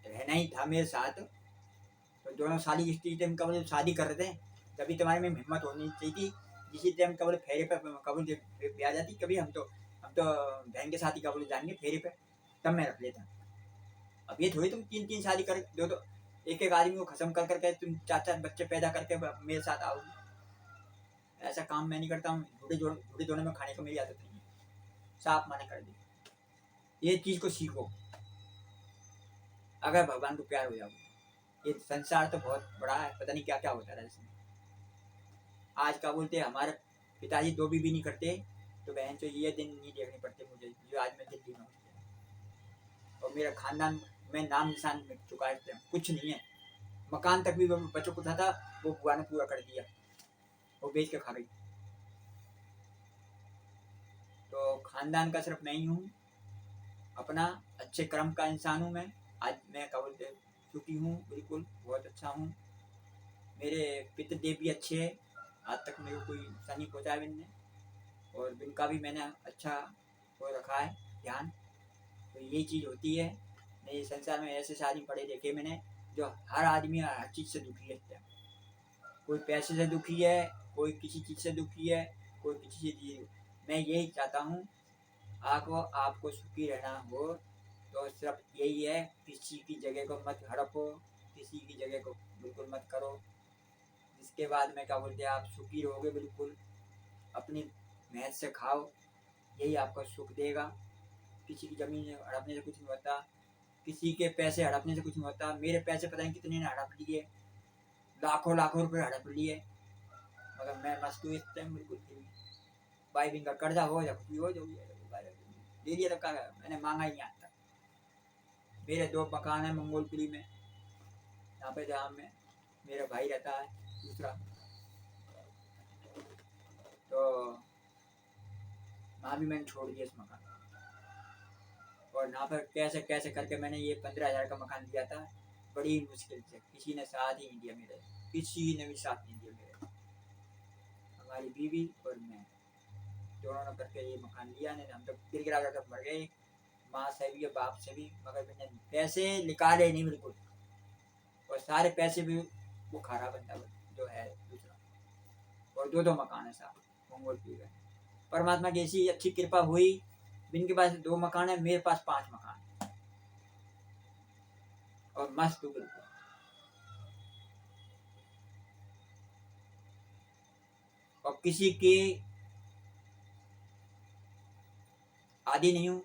रहना ही था मेरे साथ, तो दोनों साली जिस टाइम कबल शादी कर रहे थे, तभी तुम्हारे में हिम्मत होनी चाहिए थी। जिसी टाइम कबल फेरे पे कबल भी आ जाती कभी, हम तो बहन के साथ ही कबल जाएंगे फेरे पे, तब मैं रख लेता। अब ये थोड़ी तुम 3 3 शादी कर दो, तो एक एक आदमी को खत्म कर करके तुम 4 4 बच्चे पैदा करके मेरे साथ आओगे। ऐसा काम मैं नहीं करता हूँ, झूठे जोड़े में खाने को मेरी आदत नहीं है, साफ मना कर दी। ये चीज को सीखो अगर भगवान को प्यार हो जाओगे। ये संसार तो बहुत बड़ा है, पता नहीं क्या क्या होता है इसमें। आज का बोलते हमारे पिताजी 2 बीवी नहीं करते, तो बहन तो ये दिन नहीं देखने पड़ते मुझे जो आज मैं दिल्ली में हूँ। और मेरा खानदान में नाम निशान मिट चुका है, कुछ नहीं है। मकान तक भी बच्चों को था वो बुआ ने पूरा कर दिया, वो बेच के खा गई। तो खानदान का सिर्फ मैं ही हूँ, अपना अच्छे कर्म का इंसान हूँ मैं। आज मैं क्या बोलते सुखी हूँ, बिल्कुल बहुत अच्छा हूँ। मेरे पितृदेव भी अच्छे हैं, आज तक मेरे को कोई नुकसान नहीं पहुँचाया इनने, और इनका भी मैंने अच्छा वो रखा है ध्यान। तो यही चीज़ होती है। नहीं संसार में ऐसे आदमी पढ़े देखे मैंने, जो हर आदमी हर चीज़ से दुखी है। कोई पैसे से दुखी है, कोई किसी चीज़ से दुखी है, कोई किसी चीज़। मैं यही चाहता हूँ आपको सुखी रहना हो, तो सिर्फ यही है, किसी की जगह को मत हड़पो, किसी की जगह को बिल्कुल मत करो। इसके बाद में क्या बोलते हैं, आप सुखी रहोगे बिल्कुल, अपनी मेहनत से खाओ, यही आपको सुख देगा। किसी की ज़मीन हड़पने से कुछ नहीं होता, किसी के पैसे हड़पने से कुछ नहीं होता। मेरे पैसे पता नहीं कितने ने हड़प लिए, लाखों लाखों रुपए हड़प लिए, मगर मैं मस्त हूँ इस टाइम बिल्कुल फ्री। भाई बिन का कर्जा हो या कुछ भी हो, जो भी है ले लिया, रखा है, मैंने मांगा ही नहीं आज तक। मेरे 2 मकान है मंगोलपुरी में, यहाँ पे जहाँ में मेरा भाई रहता है दूसरा, तो वहाँ भी मैंने छोड़ दिया इस मकान। और यहाँ पर कैसे कैसे करके मैंने ये 15,000 का मकान लिया था, बड़ी मुश्किल से, किसी ने साथ ही नहीं दिया मेरे, किसी ने भी साथ नहीं दिया मेरे। हमारी बीवी और मैं दोनों ने करके ये मकान लिया, नहीं हम तो गिर गिरा कर मर गए, माँ से भी और बाप से भी, मगर मैंने पैसे निकाले नहीं बिल्कुल। और सारे पैसे भी वो खारा बंदा जो है दूसरा, और 2 2 मकान है साहब मंगोलपुर में। परमात्मा की ऐसी अच्छी कृपा हुई, इनके पास 2 मकान है, मेरे पास 5 मकान, और मस्त हूँ बिल्कुल। और किसी की आदी नहीं हूँ,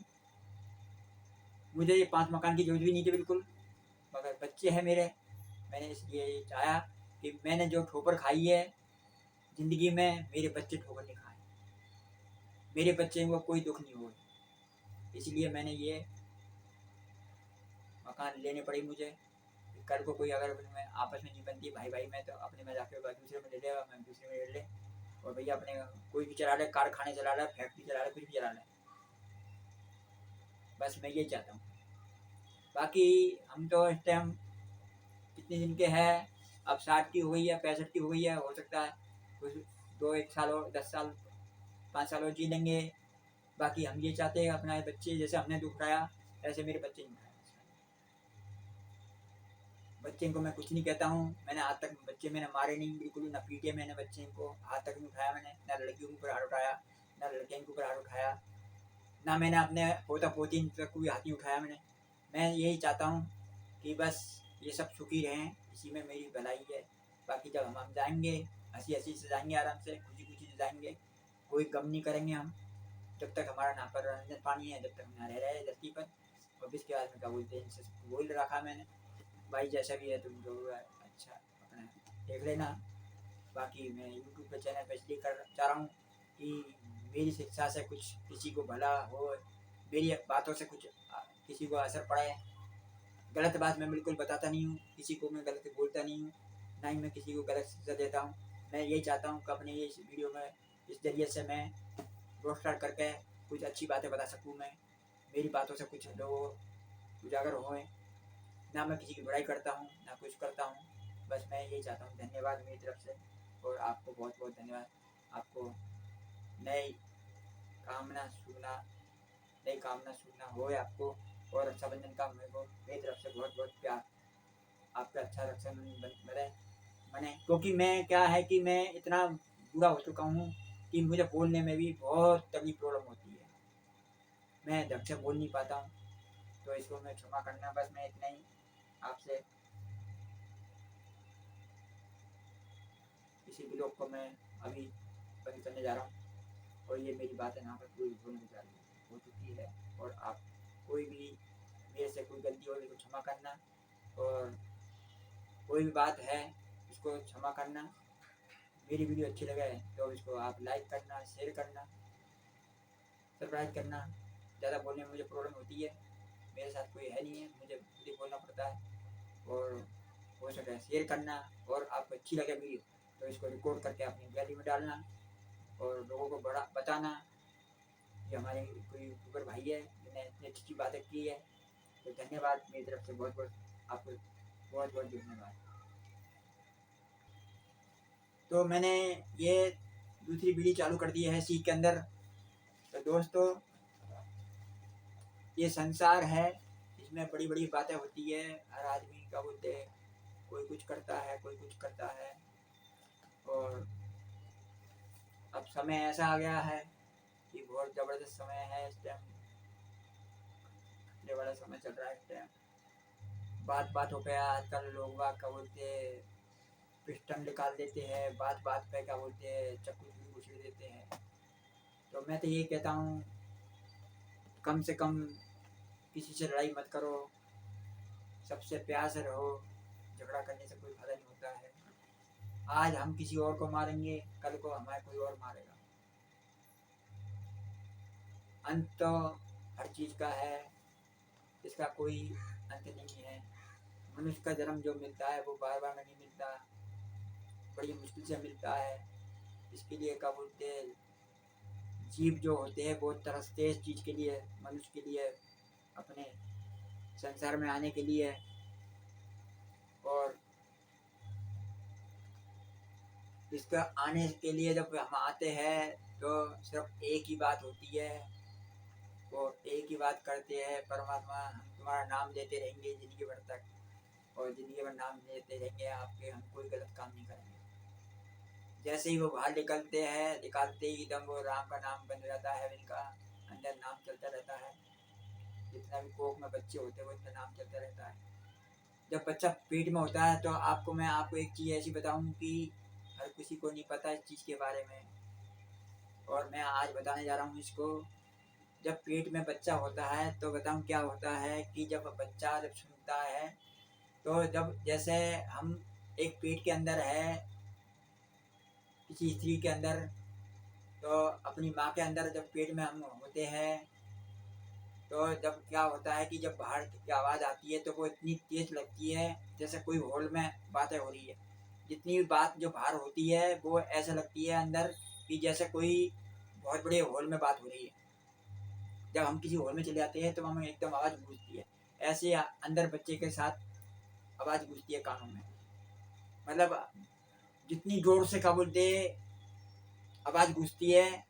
मुझे ये 5 मकान की जरूरत भी नहीं थी बिल्कुल, मगर बच्चे हैं मेरे, मैंने इसलिए ये चाहा कि मैंने जो ठोकर खाई है ज़िंदगी में, मेरे बच्चे ठोकर नहीं खाएं, मेरे बच्चे को कोई दुख नहीं हो, इसलिए मैंने ये मकान लेने पड़ी मुझे। कल को कोई अगर में आपस में नहीं बनती भाई भाई में, तो अपने में जाके दूसरे में ले लेगा, मैं दूसरे में ले ले, और भैया अपने कोई भी चला ले, कारखाने चला ले, फैक्ट्री चला ले, कुछ भी चला ले, बस मैं ये चाहता हूँ। बाकी हम तो इस टाइम कितने दिन के हैं, अब 60 की हो गई है, 65 की हो गई है, हो सकता है कुछ 1 साल और 10 साल 5 साल और जी लेंगे। बाकी हम ये चाहते हैं अपना बच्चे, जैसे हमने दुख उठाया ऐसे मेरे बच्चे नहीं उठाए। बच्चे को मैं कुछ नहीं कहता हूँ, मैंने आज तक बच्चे मैंने मारे नहीं बिल्कुल, ना पीटे मैंने बच्चे को, हाथ तक नहीं उठाया मैंने, ना लड़कियों के ऊपर हाथ उठाया, ना लड़कियों के ऊपर हाथ उठाया, ना मैंने अपने पोता पोती तक कोई हाथ नहीं उठाया मैंने। मैं यही चाहता हूँ कि बस ये सब सुखी रहें, इसी में मेरी भलाई है। बाकी जब हम जाएंगे हंसी हंसी से जाएंगे, आराम से खुशी खुशी से जाएंगे, कोई गम नहीं करेंगे हम, जब तक हमारा नाम पर रंजन पानी है, जब तक हम रह रहे धरती पर। और इसके बाद में क्या बोलते हैं, इनसे बोल रखा मैंने, भाई जैसा भी है तुम जो अच्छा अपना देख लेना। बाकी मैं यूट्यूब पे चैनल पे इसलिए कर चाह रहा हूँ कि मेरी शिक्षा से कुछ किसी को भला हो, मेरी बातों से कुछ किसी को असर पड़े। गलत बात मैं बिल्कुल बताता नहीं हूँ, किसी को मैं गलत बोलता नहीं हूँ, ना ही मैं किसी को गलत शिक्षा देता हूँ। मैं यही चाहता हूँ कि अपने ये इस वीडियो में इस जरिए से मैं ब्रॉडकास्ट करके कुछ अच्छी बातें बता सकूँ, मैं मेरी बातों से कुछ लोग उजागर होएं। ना मैं किसी की बुराई करता हूँ ना कुछ करता हूँ, बस मैं यही चाहता हूँ। धन्यवाद मेरी तरफ से, और आपको बहुत बहुत धन्यवाद। आपको नई कामना सुनना हो आपको, और रक्षाबंधन का मेरे को मेरी तरफ से बहुत बहुत प्यार। आपका अच्छा रक्षाबंधन बने, क्योंकि मैं क्या है कि मैं इतना बुरा हो चुका हूँ कि मुझे बोलने में भी बहुत तकलीफ प्रॉब्लम होती है, मैं ढंग से बोल नहीं पाता हूँ, तो इसको मैं क्षमा करना। बस मैं इतना ही आपसे इसी ब्लॉग को मैं अभी बंद करने जा रहा हूँ, और ये मेरी बातें यहाँ पर पूरी होने जा रही हो चुकी है। और आप कोई भी मेरे से कोई गलती हो तो क्षमा करना, और कोई भी बात है इसको क्षमा करना। मेरी वीडियो अच्छी लगे तो इसको आप लाइक करना, शेयर करना, सब्सक्राइब करना। ज़्यादा बोलने में मुझे प्रॉब्लम होती है, मेरे साथ कोई है नहीं है, मुझे खुद ही बोलना पड़ता है। और हो सके शेयर करना, और आपको अच्छी लगे वीडियो तो इसको रिकॉर्ड करके अपनी गैलरी में डालना, और लोगों को बड़ा बताना कि हमारे कोई यूट्यूबर भाई है जिन्हें इतनी अच्छी बातें की है। तो धन्यवाद मेरी तरफ से, बहुत बहुत आपको बहुत बहुत धन्यवाद। तो मैंने ये दूसरी वीडियो चालू कर दी है सीख के अंदर। तो दोस्तों ये संसार है, इसमें बड़ी बड़ी बातें होती है, हर आदमी का बोलते हैं, कोई कुछ करता है कोई कुछ करता है। और अब समय ऐसा आ गया है कि बहुत ज़बरदस्त समय है इस टाइम, ये बड़ा समय चल रहा है इस टाइम। बात बात हो गया आजकल लोग बात क्या बोलते हैं, पिस्टन निकाल देते हैं, बात बात पे क्या बोलते हैं चाकू घुसे देते हैं। तो मैं तो ये कहता हूँ कम से कम किसी से लड़ाई मत करो, सबसे प्यार से रहो, झगड़ा करने से कोई फायदा नहीं होता है। आज हम किसी और को मारेंगे, कल को हमारे कोई और मारेगा। अंत तो हर चीज़ का है, इसका कोई अंत नहीं है। मनुष्य का जन्म जो मिलता है वो बार बार नहीं मिलता, बड़ी मुश्किल से मिलता है। इसके लिए क्या बोलते हैं, जीव जो होते हैं बहुत तरसते हैं इस चीज़ के लिए, मनुष्य के लिए, अपने संसार में आने के लिए। और इसका आने के लिए जब हम आते हैं तो सिर्फ एक ही बात होती है, वो एक ही बात करते हैं, परमात्मा हम तुम्हारा नाम देते रहेंगे ज़िंदगी भर तक, और ज़िंदगी भर नाम देते रहेंगे आपके, हम कोई गलत काम नहीं करेंगे। जैसे ही वो बाहर निकलते हैं, निकालते ही एकदम वो राम का नाम बन जाता है, इनका अंदर नाम चलता रहता है। जितना भी कोख में बच्चे होते हैं वो इनका नाम चलता रहता है। जब बच्चा पेट में होता है तो मैं आपको एक चीज़ ऐसी बताऊं कि हर किसी को नहीं पता इस चीज़ के बारे में, और मैं आज बताने जा रहा हूँ इसको। जब पेट में बच्चा होता है तो बताऊँ क्या होता है कि जब बच्चा जब सुनता है तो जब जैसे हम एक पेट के अंदर है किसी स्त्री के अंदर, तो अपनी माँ के अंदर जब पेट में हम होते हैं तो जब क्या होता है कि जब बाहर की आवाज़ आती है तो वो इतनी तेज लगती है जैसे कोई हॉल में बातें हो रही है। जितनी भी बात जो बाहर होती है वो ऐसा लगती है अंदर कि जैसे कोई बहुत बड़े हॉल में बात हो रही है। जब हम किसी हॉल में चले जाते हैं तो हमें एकदम आवाज़ गूंजती है। ऐसे अंदर बच्चे के साथ आवाज़ गूंजती है कानों में। मतलब जितनी जोर से क्या बोलते आवाज़ गूंजती है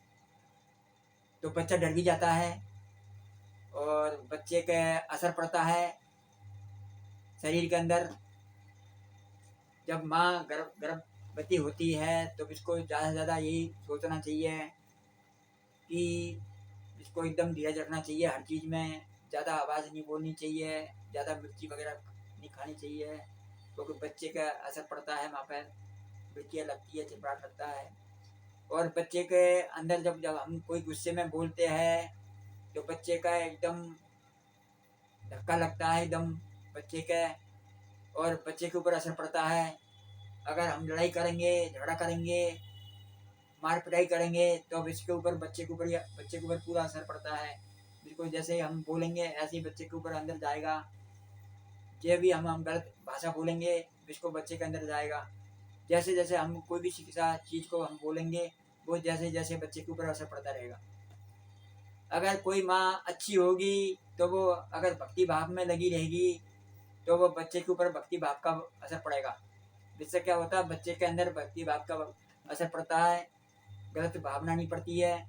तो बच्चा डर भी जाता है और बच्चे के असर पड़ता है शरीर के अंदर। जब माँ गर्भवती होती है तो इसको ज़्यादा से ज़्यादा यही सोचना चाहिए कि इसको एकदम धीरज रखना चाहिए हर चीज़ में। ज़्यादा आवाज़ नहीं बोलनी चाहिए, ज़्यादा मिर्ची वगैरह नहीं खानी चाहिए क्योंकि बच्चे का असर पड़ता है माँ पर। मिर्चियाँ लगती है, चिपराट लगता है। और बच्चे के अंदर जब जब हम कोई गुस्से में बोलते हैं तो बच्चे का एकदम धक्का लगता है एकदम बच्चे के, और बच्चे के ऊपर असर पड़ता है। अगर हम लड़ाई करेंगे, झगड़ा करेंगे, मार पिटाई करेंगे तो अब इसके ऊपर बच्चे के ऊपर या बच्चे के ऊपर पूरा असर पड़ता है। बिल्कुल जैसे हम बोलेंगे ऐसे ही बच्चे के ऊपर अंदर जाएगा। जो भी हम गलत भाषा बोलेंगे इसको बच्चे के अंदर जाएगा। जैसे जैसे हम कोई भी शिक्षा चीज़ को हम बोलेंगे वो जैसे जैसे बच्चे के ऊपर असर पड़ता रहेगा। अगर कोई माँ अच्छी होगी तो वो अगर भक्ति भाव में लगी रहेगी तो वो बच्चे के ऊपर भक्ति भाव का असर पड़ेगा। जिससे क्या होता है बच्चे के अंदर भक्ति भाव का असर पड़ता है, गलत भावना नहीं पड़ती है,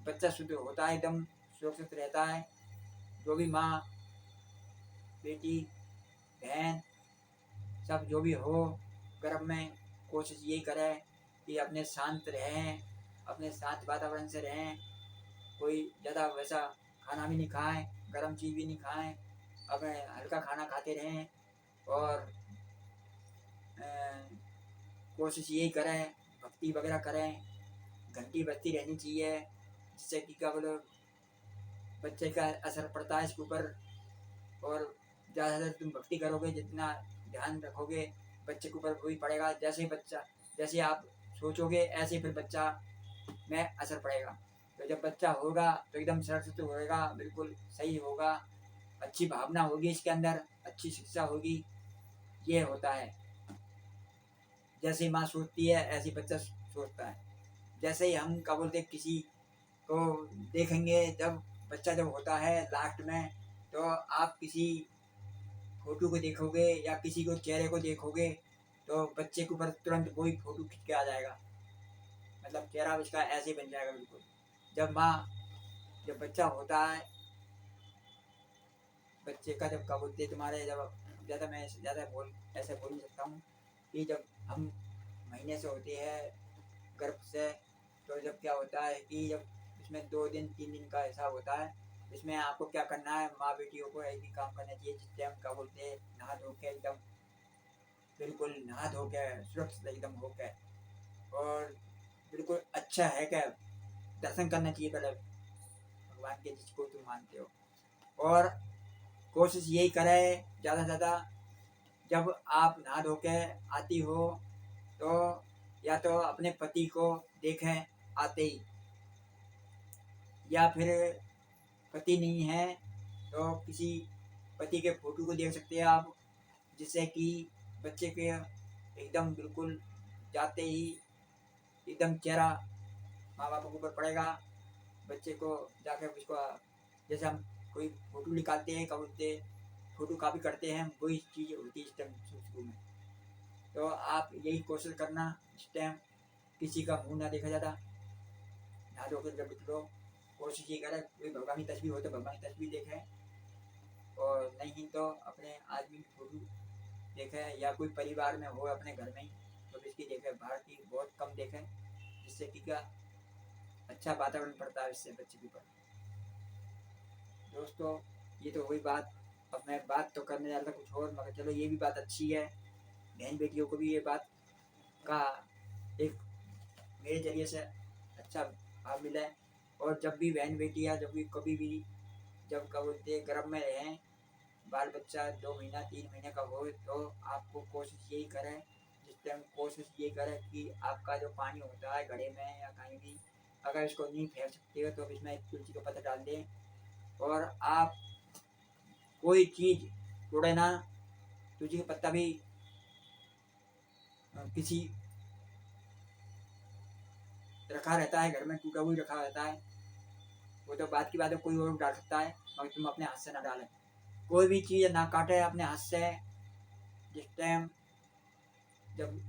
बच्चा शुद्ध होता है, एकदम सुरक्षित रहता है। जो भी माँ बेटी बहन सब जो भी हो गर्भ में कोशिश यही करें कि अपने शांत रहें, अपने शांत वातावरण से रहें। कोई ज़्यादा वैसा खाना भी नहीं खाएं, गर्म चीज़ भी नहीं खाएं, अपने हल्का खाना खाते रहें। और कोशिश यही करें भक्ति वगैरह करें, घंटी बजती रहनी चाहिए जिससे कि क्या बोलो बच्चे का असर पड़ता है इसके ऊपर। और ज़्यादा से ज़्यादा तुम भक्ति करोगे, जितना ध्यान रखोगे बच्चे के ऊपर वही पड़ेगा। जैसे ही बच्चा जैसे आप सोचोगे ऐसे ही फिर बच्चा में असर पड़ेगा। तो जब बच्चा होगा तो एकदम सुरक्षित होएगा, बिल्कुल सही होगा, अच्छी भावना होगी इसके अंदर, अच्छी शिक्षा होगी। ये होता है जैसे माँ सोचती है ऐसे बच्चा सोचता है। जैसे ही हम क्या बोलते किसी को देखेंगे जब बच्चा जब होता है लास्ट में, तो आप किसी फोटो को देखोगे या किसी को चेहरे को देखोगे तो बच्चे के ऊपर तुरंत वही फोटो खींच के आ जाएगा। मतलब चेहरा उसका ऐसे ही बन जाएगा बिल्कुल। जब माँ जब बच्चा होता है बच्चे का जब क्या बोलते तुम्हारे जब ज़्यादा मैं ज़्यादा ऐसे बोल नहीं सकता हूँ कि जब हम महीने से होते हैं गर्भ से, तो जब क्या होता है कि जब इसमें 2 दिन 3 दिन का ऐसा होता है। इसमें आपको क्या करना है, माँ बेटियों को एक ही काम करना चाहिए जिससे हम क्या बोलते हैं नहा धो के एकदम बिल्कुल नहा धो के सुरक्षित एकदम हो के और बिल्कुल अच्छा है क्या दर्शन करना चाहिए पहले भगवान के जिसको तुम मानते हो। और कोशिश यही करें ज़्यादा से ज़्यादा जब आप नहा धो के आती हो तो या तो अपने पति को देखें आते ही, या फिर पति नहीं है तो किसी पति के फोटो को देख सकते हैं आप, जिससे कि बच्चे के एकदम बिल्कुल जाते ही एकदम चेहरा माँ बाप के ऊपर पड़ेगा। बच्चे को जाकर उसको जैसे हम कोई फोटो निकालते हैं क्या बोलते फोटो कॉपी करते हैं वही चीज़ होती है इस टाइम शुरू में। तो आप यही कोशिश करना इस टाइम किसी का मुंह ना देखा जाता, ना धोकर जब निकलो कोशिश ये करें कोई भगवान की तस्वीर हो तो भगवान की तस्वीर देखें, और नहीं तो अपने आदमी की फोटो देखें, या कोई परिवार में हो अपने घर में ही तो इसकी देखें, बाहर की बहुत कम देखें जिससे कि क्या अच्छा वातावरण पड़ता है इससे बच्चे के ऊपर। दोस्तों ये तो हुई बात। अब मैं बात तो करने जा रहा था कुछ और, मगर चलो ये भी बात अच्छी है, बहन बेटियों को भी ये बात का एक मेरे जरिए से अच्छा भाव मिला है। और जब भी बहन बेटियाँ जब भी कभी भी जब क्या बोलते हैं गर्भ में रहें, बाल बच्चा 2 महीना 3 महीने का हो, तो आपको कोशिश यही करें, जिस टाइम कोशिश ये करें कि आपका जो पानी होता है घड़े में या कहीं भी, अगर इसको नहीं फेंक सकते हो तो इसमें एक तुलसी का पत्ता डाल दें। और आप कोई चीज़ तोड़े ना, तुलसी का पत्ता भी किसी रखा रहता है घर में, टूटा हुआ रखा रहता है, वो तो बात की बात है, कोई और डाल सकता है, मगर तुम अपने हाथ से ना डालें। कोई भी चीज़ ना काटे अपने हाथ से। जिस टाइम जब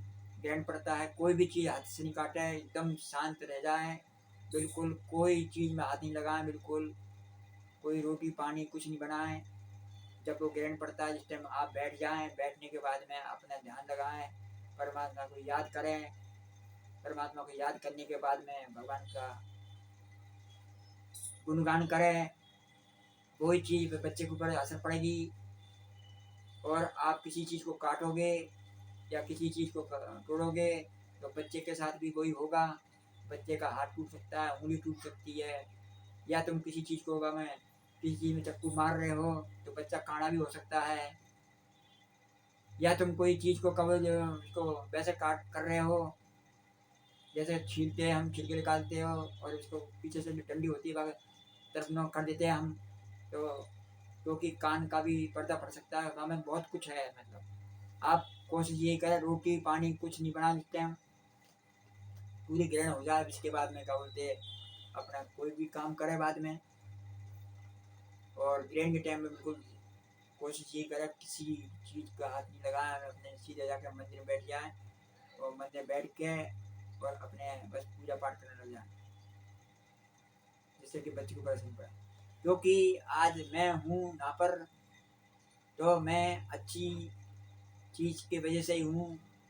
ग्रहण पड़ता है कोई भी चीज़ हाथ से नहीं काटे, एकदम शांत रह जाए, बिल्कुल कोई चीज़ में हाथ नहीं लगाएं, बिल्कुल कोई रोटी पानी कुछ नहीं बनाएं। जब वो ग्रहण पड़ता है जिस टाइम आप बैठ जाएं, बैठने के बाद में अपना ध्यान लगाएं, परमात्मा को याद करें। परमात्मा को याद करने के बाद में भगवान का गुणगान करें। कोई चीज़ बच्चे के ऊपर असर पड़ेगी, और आप किसी चीज़ को काटोगे या किसी चीज़ को तोड़ोगे तो बच्चे के साथ भी वही होगा। बच्चे का हाथ टूट सकता है, उंगली टूट सकती है, या तुम किसी चीज़ को होगा में किसी चीज़ में चक्कू मार रहे हो तो बच्चा काड़ा भी हो सकता है, या तुम कोई चीज़ को कवर उसको वैसे काट कर रहे हो, जैसे छीलते हैं हम, छिलके निकालते हो और उसको पीछे से जो डंडी होती है तरफ न कर देते हैं हम, तो क्योंकि कान का भी पर्दा पड़ सकता है, हमें बहुत कुछ है। मतलब आप कोशिश यही करें रोटी पानी कुछ नहीं बना सकते हम, पूरी ग्रहण हो जाए इसके बाद में क्या बोलते हैं अपना कोई भी काम करें बाद में। और ग्रहण के टाइम में बिल्कुल कोशिश यही करें किसी चीज़ का हाथ नहीं लगाएं, हम अपने सीधे जाकर मंदिर में बैठ जाएं और मंदिर बैठ के और अपने बस पूजा पाठ करने लग जाएं, जिससे कि बच्चे को परेशानी पड़े। क्योंकि आज मैं हूँ यहाँ पर तो मैं अच्छी चीज़ की वजह से ही हूँ।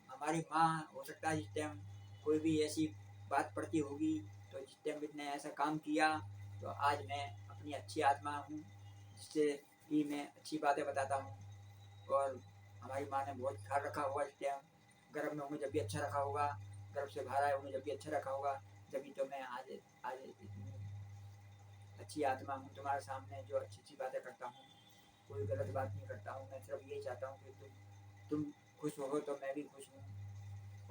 हमारी माँ हो सकता है जिस टाइम कोई भी ऐसी बात पड़ती होगी तो जिस टाइम इसने ऐसा काम किया तो आज मैं अपनी अच्छी आत्मा हूँ, जिससे कि मैं अच्छी बातें बताता हूँ। और हमारी माँ ने बहुत ख्याल रखा होगा इस टाइम, गर्भ में होंगे जब भी अच्छा रखा होगा, गर्भ से बाहर आए होंगे जब भी अच्छा रखा होगा, जब तो मैं आज आज इतनी अच्छी आत्मा हूँ तुम्हारे सामने जो अच्छी अच्छी बातें करता हूँ, कोई गलत बात नहीं करता हूँ। मैं सिर्फ यही चाहता हूँ कि तुम खुश हो तो मैं भी खुश हूँ।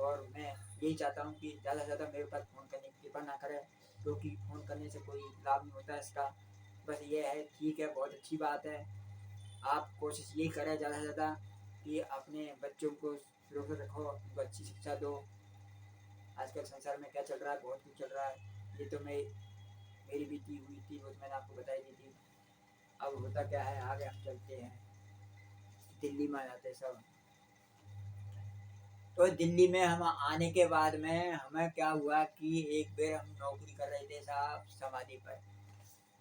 और मैं यही चाहता हूँ कि ज़्यादा से ज़्यादा मेरे पास फ़ोन करने की कृपा ना करें, क्योंकि फ़ोन करने से कोई लाभ नहीं होता है इसका। बस ये है, ठीक है, बहुत अच्छी बात है। आप कोशिश यही करें ज़्यादा से ज़्यादा कि अपने बच्चों को सुरक्षित रखो, उनको अच्छी शिक्षा दो। आजकल संसार में क्या चल रहा है, बहुत कुछ चल रहा है, ये तो मेरी बीती हुई थी वो तो मैंने आपको बताई दी थी। अब होता क्या है, आगे हम चलते हैं, दिल्ली में आ जाते सब। तो दिल्ली में हम आने के बाद में हमें क्या हुआ कि एक बार हम नौकरी कर रहे थे साहब समाधि पर,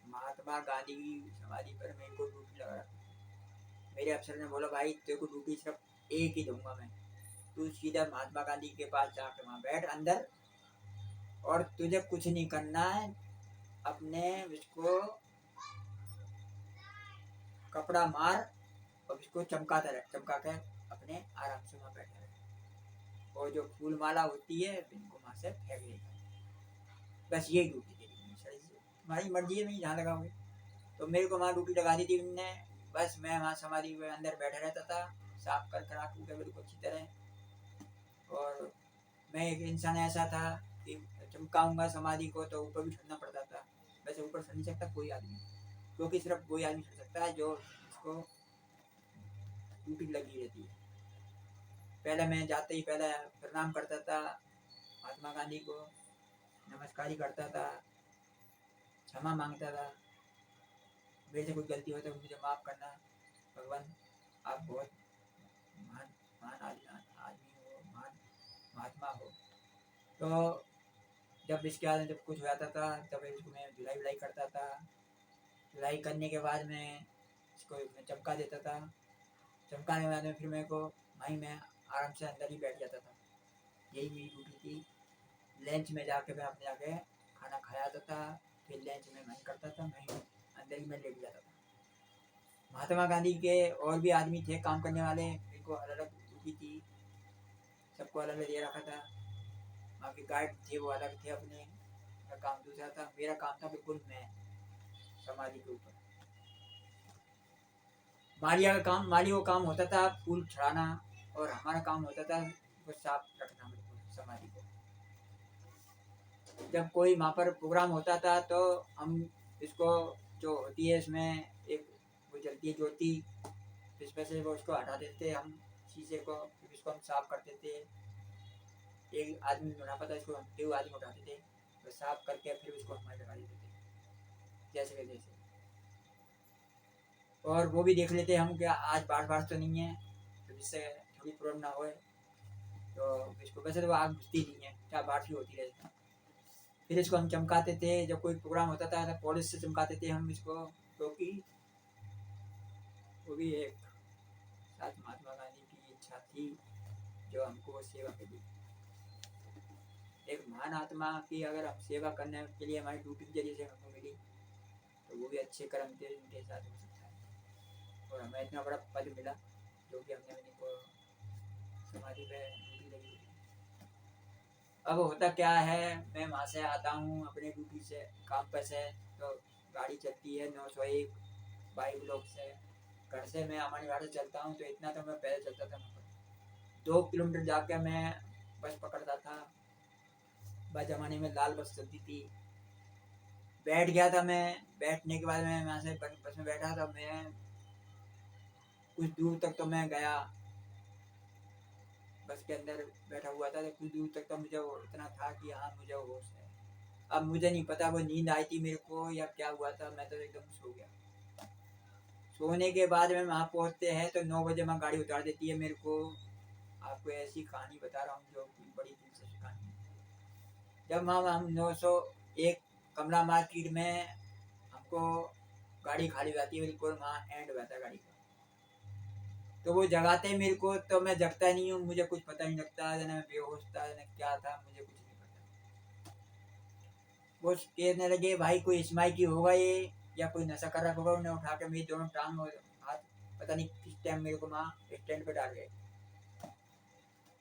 महात्मा गांधी की समाधि पर मेरे को ड्यूटी लगा रखा। मेरे अफसर ने बोला भाई तेरे को ड्यूटी सिर्फ एक ही दूंगा मैं, तू सीधा महात्मा गांधी के पास जाकर वहाँ बैठ अंदर, और तुझे कुछ नहीं करना है, अपने इसको कपड़ा मार और इसको चमकाता रहे, चमका कर अपने आराम से वहाँ बैठे रहे, और जो फूल माला होती है इनको वहाँ से फेंक देगा। बस ये ड्यूटी दे दी सर, तुम्हारी मर्जी है, मैं जहाँ लगाऊंगी। तो मेरे को वहाँ ड्यूटी लगा दी थी उनने। बस मैं वहाँ समाधि में अंदर बैठा रहता था, साफ कर करा के मेरे को अच्छी तरह। और मैं एक इंसान ऐसा था कि चमकाऊंगा समाधि को तो ऊपर भी चढ़ना पड़ता था। वैसे ऊपर चढ़ नहीं सकता कोई आदमी, क्योंकि सिर्फ कोई आदमी चढ़ सकता है जो उसको ड्यूटी लगी रहती है। पहले मैं जाते ही पहले प्रणाम करता था महात्मा गांधी को, नमस्कार ही करता था, क्षमा मांगता था, मेरे से कोई गलती हो तो मुझे माफ़ करना भगवान, आप बहुत महान महान आदमी हो, महान महात्मा हो। तो जब इसके बाद जब कुछ हो जाता था तब इसको मैं धुलाई वुलाई करता था, धुलाई करने के बाद में इसको मैं चमका देता था, चमकाने के बाद में फिर मेरे को वहीं मैं आराम से अंदर ही बैठ जाता था। यही मेरी ड्यूटी थी। लंच में जाके मैं अपने जाके खाना खा जाता था, फिर लंच में वहीं करता था, वहीं अंदर ही मैं लेट जाता था। महात्मा गांधी के और भी आदमी थे काम करने वाले, इनको अलग अलग ड्यूटी थी, सबको अलग अलग दे रखा था। वहाँ के गार्ड थे वो अलग थे अपने, का काम दूसरा था, मेरा काम था बिल्कुल मैं समाधि के ऊपर। मालिया का काम होता था फूल चढ़ाना, और हमारा काम होता था वो साफ रखना बिल्कुल समाधि को। जब कोई वहाँ पर प्रोग्राम होता था तो हम इसको जो होती है इसमें एक वो जलती है ज्योति, इसमें से वो उसको हटा देते हम शीशे को, फिर इसको हम साफ करते थे। एक आदमी बना पता इसको हम 2 आदमी उठाते थे, तो साफ करके फिर उसको हमारे लगा देते थे जैसे के जैसे। और वो भी देख लेते हम क्या आज बाढ़ तो नहीं है, तो जिससे थोड़ी प्रॉब्लम ना होए। तो इसको वैसे तो आग बुझती नहीं है, क्या बाढ़ भी होती रहती। फिर इसको हम चमकाते थे, जब कोई प्रोग्राम होता था तो पॉलिश से चमकाते थे हम इसको, क्योंकि वो भी एक साथ महात्मा गांधी की इच्छा थी जो हमको वो सेवा के लिए, एक महान आत्मा की अगर हम सेवा करने के लिए हमारी ड्यूटी के जरिए से हमको मिली, तो वो भी अच्छे कर्म थे उनके साथ हो सकता है। और हमें इतना बड़ा पद मिला जो कि हमने उनको समाधि पे ड्यूटी लगी हुई। अब होता क्या है, मैं वहाँ से आता हूँ अपने ड्यूटी से काम पर से, तो गाड़ी चलती है 901 बाइक ब्लॉक से, घर से मैं हमारी गाड़ी चलता हूँ, तो इतना तो मैं पैदल चलता था। 2 किलोमीटर जाके मैं बस पकड़ता था। बस जमाने में लाल बस चलती थी, बैठ गया था मैं। बैठने के बाद मैं वहाँ से बस में बैठा था, मैं कुछ दूर तक तो मैं गया, बस के अंदर बैठा हुआ था, तो कुछ दूर तक तो मुझे इतना था कि हाँ मुझे होश है। अब मुझे नहीं पता वो नींद आई थी मेरे को या क्या हुआ था, मैं तो एकदम सो गया। सोने के बाद में वहाँ पहुँचते हैं तो 9 बजे वहाँ गाड़ी उतार देती है मेरे को। आपको ऐसी कहानी बता रहा हूँ जो कि बड़ी दिलचस्प कहानी है। जब हम 901 कमला मार्केट में हमको गाड़ी खाली हो जाती है, बिल्कुल वहाँ एंड हुआ था गाड़ी का, तो वो जगाते मेरे को, तो मैं जगता नहीं हूँ, मुझे कुछ पता नहीं लगता, ना मैं बेहोश था ना क्या था, मुझे कुछ नहीं पता। वो कहने लगे भाई कोई इस्माई की होगा ये, या कोई नशा कर रखा होगा। उन्हें उठा के मेरी दोनों टांग और हाथ पता नहीं किस टाइम मेरे को वहाँ स्टैंड पे डाल गए।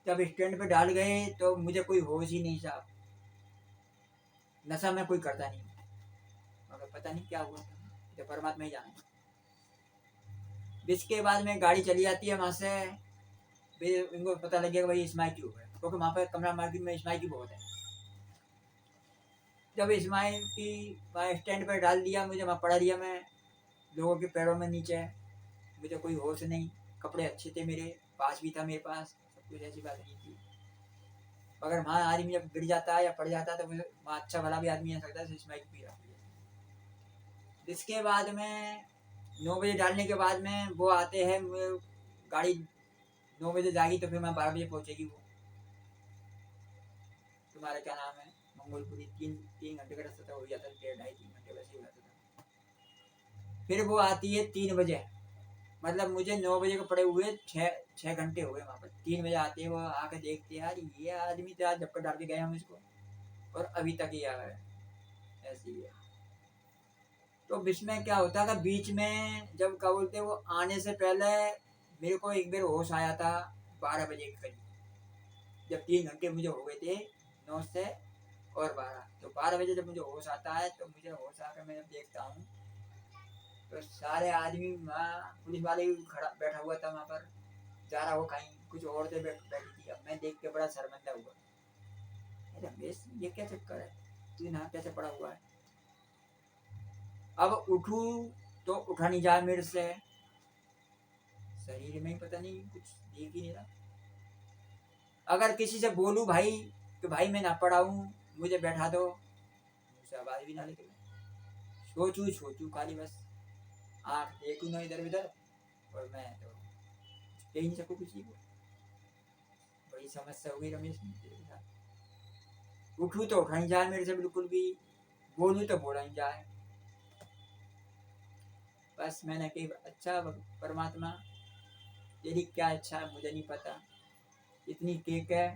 जब स्टैंड पे डाल गए तो मुझे कोई होश ही नहीं था। नशा मैं कोई करता नहीं, मगर पता नहीं क्या हुआ था, तो परमात्मा ही जाने। इसके बाद में गाड़ी चली जाती है वहाँ से, फिर इनको पता लग गया भाई इस्माई की हो गए, क्योंकि वहाँ पर कमला मार्केट में इस्माई की बहुत है। जब इस्माइल की वहाँ स्टैंड पर डाल दिया, मुझे वहाँ पड़ा दिया, मैं लोगों के पैरों में नीचे, मुझे कोई होश नहीं। कपड़े अच्छे थे मेरे पास, भी था मेरे पास, सब कुछ ऐसी बात नहीं थी। मगर वहाँ आदमी जब गिर जाता है या पड़ जाता है तो वहाँ अच्छा भला भी आदमी आ सकता है, इस्माइल की पी रखी है। इसके बाद में 9 बजे डालने के बाद में वो आते हैं, गाड़ी 9 बजे जाएगी तो फिर मैं 12 बजे पहुँचेगी। वो तुम्हारा क्या नाम है मंगोलपुरी, 3 घंटे का रास्ता तो हो जाता है, 2.5-3 घंटे वैसे ही हो जाता था। फिर वो आती है 3 बजे, मतलब मुझे 9 बजे को पड़े हुए 6 घंटे हो गए वहाँ पर। 3 बजे आते हैं वो, आके देखते हैं यार ये आदमी तो आज झपकर डाल के गए हम इसको, और अभी तक ही आ गए, ऐसे ही है। तो बीच में क्या होता था, बीच में जब क्या बोलते वो आने से पहले मेरे को एक बार होश आया था 12 बजे के करीब, जब 3 घंटे मुझे हो गए थे 9 से और 12, तो 12 बजे जब मुझे होश आता है, तो मुझे होश आकर मैं जब देखता हूँ तो सारे आदमी वहाँ, पुलिस वाले भी खड़ा बैठा हुआ था वहाँ पर, जा रहा हो कहीं, कुछ औरतें बैठी थी। अब मैं देख के बड़ा शर्मिंदा हुआ, अरे रमेश ये क्या चक्कर है, तू यहाँ कैसे पड़ा हुआ है। अब उठूं तो उठा नहीं जाए मेरे से, शरीर में ही पता नहीं कुछ दिख ही नहीं रहा। अगर किसी से बोलूं भाई कि भाई मैं ना पड़ा हूँ मुझे बैठा दो, मुझसे आवाज भी ना निकले। सोचूं खाली बस, आँख देखूं ना इधर उधर, और मैं तो कह ही नहीं सकूं किसी को। बड़ी समस्या हो गई रमेश मेरे साथ। उठूं तो उठा नहीं जाए मेरे से बिल्कुल भी, बोलूं तो बोला नहीं जाए। बस मैंने कही अच्छा परमात्मा तेरी क्या इच्छा है मुझे नहीं पता, इतनी केक है,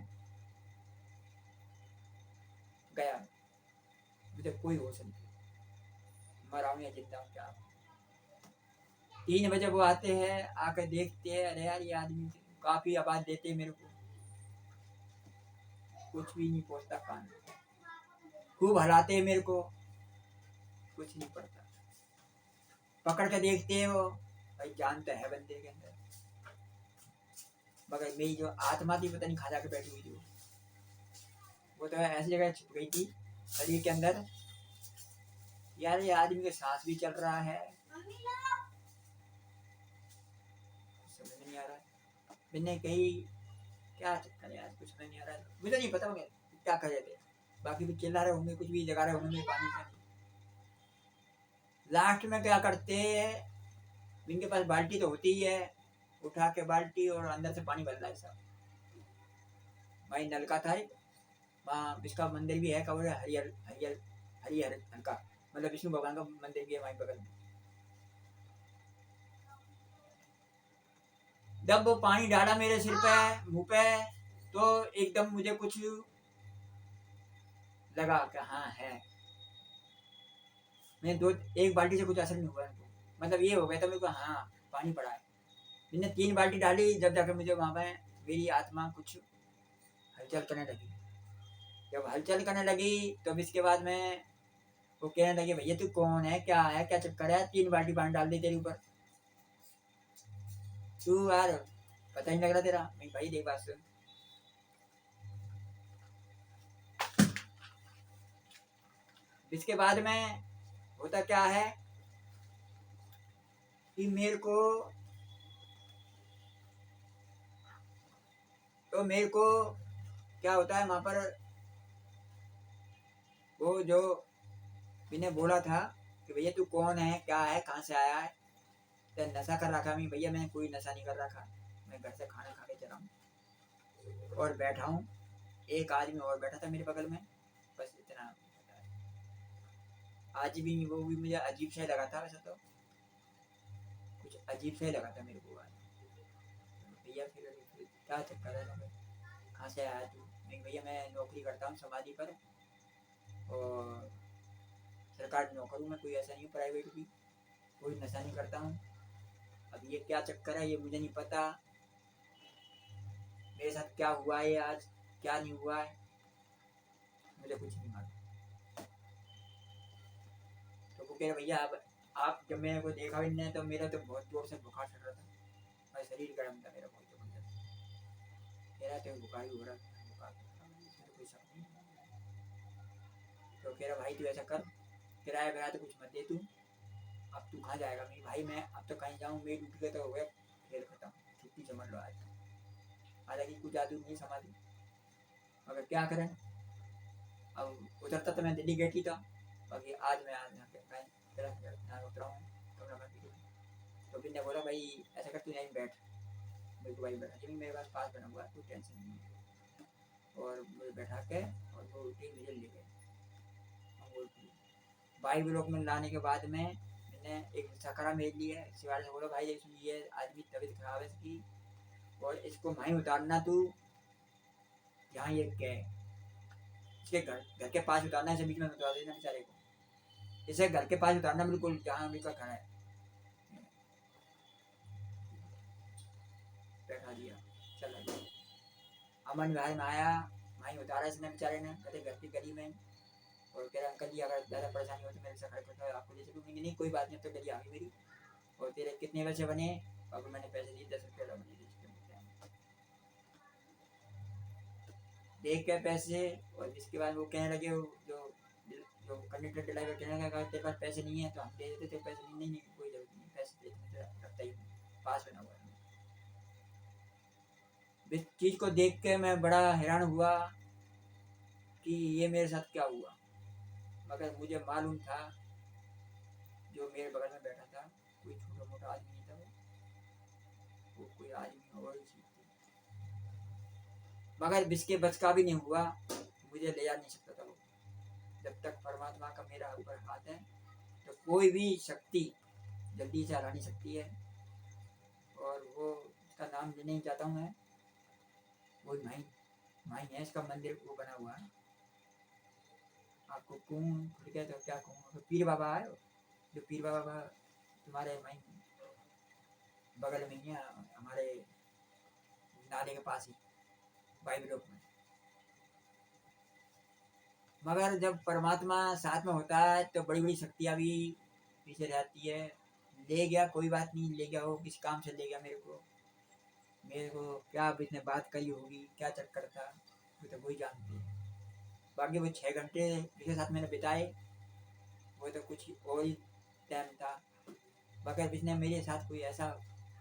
गया, मुझे कोई होश नहीं, मरा हूँ या जिंदा हूँ क्या। 3 बजे वो आते हैं, आकर देखते हैं, अरे यार ये आदमी काफी आवाज देते मेरे को, कुछ भी नहीं पहुंचता कान में। खूब हलाते मेरे को, कुछ नहीं पड़ता। पकड़ के देखते हो भाई, जान तो है बंदे के अंदर, मगर मेरी जो आत्मा थी पता नहीं खा जा के बैठी हुई थी, वो तो ऐसी जगह छुप गई थी शरीर के अंदर। यार ये आदमी का सांस भी चल रहा है, समझ नहीं आ रहा है। मैंने कही क्या चक्कर है यार, कुछ समझ नहीं आ रहा है, मुझे नहीं पता मगर क्या कर रहे थे। बाकी भी चिल्ला रहे होंगे, कुछ भी जगा रहे होंगे पानी से। लास्ट में क्या करते हैं, इनके पास बाल्टी तो होती ही है, उठा के बाल्टी और अंदर से पानी भर रहा है सब। भाई नलका था, वहाँ इसका मंदिर भी है, कवर हरियर हरियर हरिहर का, मतलब विष्णु भगवान का मंदिर भी है वहीं बगल में। जब वो पानी डाला मेरे सिर पे मुंह पे, तो एकदम मुझे कुछ लगा कि हाँ है। मैं दो एक बाल्टी से कुछ असर नहीं हुआ इनको, मतलब ये हो गया था मेरे को, हाँ पानी पड़ा है। मैंने 3 बाल्टी डाली, जब जाकर मुझे वहाँ पे मेरी आत्मा कुछ हलचल करने लगी। जब हलचल करने लगी तो इसके बाद में वो कहने लगे भैया तू कौन है, क्या चक्कर है, 3 बाल्टी पानी डाल दी तेरे ऊपर, तू यार पता नहीं लग रहा तेरा। मैं भाई देख बात सुन, इसके बाद में होता क्या है कि मेरे को क्या होता है वहां पर, वो जो मैंने बोला था कि भैया तू कौन है, क्या है, कहाँ से आया है, तो नशा कर रखा। मैं भैया मैं कोई नशा नहीं कर रखा, मैं घर से खाना खा के चला हूँ और बैठा हूँ। एक आदमी और बैठा था मेरे बगल में, बस इतना पता है। आज भी वो भी मुझे अजीब सा लगा था, वैसे तो कुछ अजीब सा लगा था मेरे को आज। भैया फिर क्या चक्कर है, कहाँ से आया तू। मैं भैया मैं नौकरी करता हूँ समाधि पर, और सरकारी नौकर हूँ मैं, कोई ऐसा नहीं हूँ प्राइवेट भी, कोई नशा नहीं करता हूँ। अब ये क्या चक्कर है ये मुझे नहीं पता, मेरे साथ क्या हुआ है आज, क्या नहीं हुआ है, मुझे कुछ नहीं मालूम। तो वो कह रहे भैया आप जब मेरे को देखा भी नहीं, तो मेरा तो बहुत जोर से बुखार चढ़ रहा था, मेरा शरीर गर्म था मेरा बहुत जबरदस्त। कह रहा तो बुखार ही हो रहा था, बुखार तो कोई शक नहीं। तो कह रहा भाई तू ऐसा कर, किराया वराया तो कुछ मत दे तू, अब तू कहाँ जाएगा। मेरी भाई मैं अब तो कहीं जाऊँ, मेरी ड्यूटी का तो हो गया, खेल खत्म, छुट्टी समझ लो आज। हालांकि कुछ जादू नहीं समाधि, मगर क्या करें। अब उतरता तो मैं दिल्ली गेट ही था, बाकी आज मैं आज यहाँ उतरा हूँ कमरा में। तो फिर ने बोला भाई ऐसा कर तू यहीं बैठ, मेरे को भाई बैठा जी, मेरे पास बना हुआ, कोई टेंशन नहीं है। और मुझे बैठा के और वो उल्टी मुझे ले गए। भाई ब्लॉक में लाने के बाद में मैंने एक सकरा मेल ली है, शिवाल ने बोला भाई ये आदमी तबीयत खराब है इसकी, और इसको वहीं उतारना तू, जहाँ ये क्या इसके घर के पास उतारना, इसे बीच में उतार देना बेचारे को, इसे घर के पास उतारना बिल्कुल जहाँ अभी का घर है। बैठा दिया, चला गया। अमन भाई में आया, वहीं उतारा इसने बेचारे ने, कहते घर की गली में। और कह रहा अंकल जी अगर ज़्यादा परेशानी हो तो मेरे से खड़े करके आपको ले चलूँगी। नहीं कोई बात नहीं, अब तो गली आ गई मेरी। और तेरे कितने पैसे बने, अब मैंने पैसे दिए 10 रुपये बने, देख के पैसे। और इसके बाद वो कहने लगे, जो जो कंडक्टर ड्राइवर कहने लगा तेरे पास पैसे नहीं है, तो हम दे देते थे पैसे। नहीं नहीं कोई जरूरत नहीं, पैसे दे रखता ही पास बना हुआ है। इस चीज़ को देख के मैं बड़ा हैरान हुआ कि ये मेरे साथ क्या हुआ, मगर मुझे मालूम था जो मेरे बगल में बैठा था कोई छोटा मोटा आदमी नहीं था, वो कोई आदमी और चीज थी। मगर बिस्के बच का भी नहीं हुआ, मुझे ले जा नहीं सकता था वो। जब तक परमात्मा का मेरा ऊपर हाथ है तो कोई भी शक्ति जल्दी से हरा नहीं सकती है। और वो उसका नाम लेने ही चाहता हूँ मैं, वो माई माई है, इसका मंदिर वो बना हुआ है। आपको कहूँ खुल के तो क्या कहूँ, तो पीर बाबा है, जो पीर बाबा तुम्हारे माई बगल में ही है, हमारे नाले के पास ही, बाइबलों में। मगर जब परमात्मा साथ में होता है तो बड़ी बड़ी शक्तियाँ भी पीछे रहती है। ले गया कोई बात नहीं, ले गया, वो किस काम से ले गया मेरे को क्या अब इसने बात करी होगी, क्या चक्कर था, वो तो वही जानते हैं। बाकी वो 6 घंटे जिसके साथ मैंने बिताए वो तो कुछ और ही टाइम था। मगर इसने मेरे साथ कोई ऐसा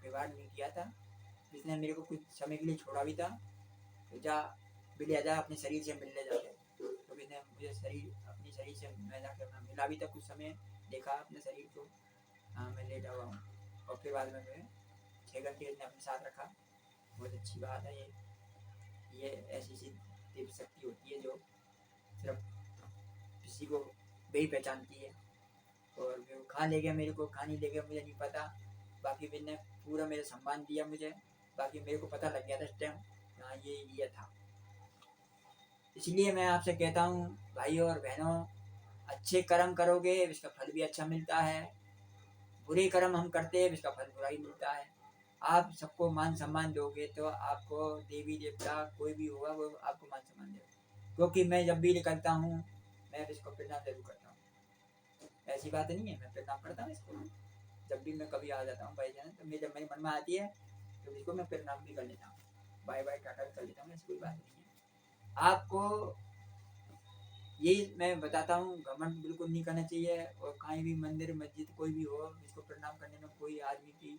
व्यवहार नहीं किया था, जिसने मेरे को कुछ समय के लिए छोड़ा भी था। तो जा मिले, जा अपने शरीर से मिलने जाते, तो इसने मुझे अपनी शरीर से मैं जाकर मैं मिला भी था कुछ समय, देखा अपने शरीर को, हाँ मैं लेटा हुआ हूँ। और फिर बाद में मैं 6 घंटे इसने अपने साथ रखा। बहुत अच्छी बात है ये ऐसी सी दिव्य शक्ति होती है जो सिर्फ किसी को वही पहचानती है। और वो खा ले गया मेरे को, खा नहीं ले गया मुझे नहीं पता। बाकी मैंने पूरा मेरा सम्मान दिया मुझे, बाकी मेरे को पता लग गया था इस टाइम, हाँ ये था। इसलिए मैं आपसे कहता हूँ भाई और बहनों, अच्छे कर्म करोगे इसका फल भी अच्छा मिलता है, बुरे कर्म हम करते हैं इसका फल बुरा ही मिलता है। आप सबको मान सम्मान दोगे तो आपको देवी देवता कोई भी होगा वो आपको मान सम्मान देगा। क्योंकि मैं जब भी निकलता हूँ मैं इसको प्रणाम जरूर करता हूँ, ऐसी बात नहीं है, मैं प्रणाम करता हूँ इसको। जब भी मैं कभी आ जाता हूँ भाई जान, तो मेरे जब मेरे मन में आती है तो इसको मैं प्रणाम भी कर लेता हूँ, बाय बाय टाटा कर लेता हूँ, ऐसी कोई बात नहीं है। आपको यही मैं बताता हूँ, घमंड बिल्कुल नहीं करना चाहिए। और कहीं भी मंदिर मस्जिद कोई भी हो, इसको प्रणाम करने में कोई आदमी की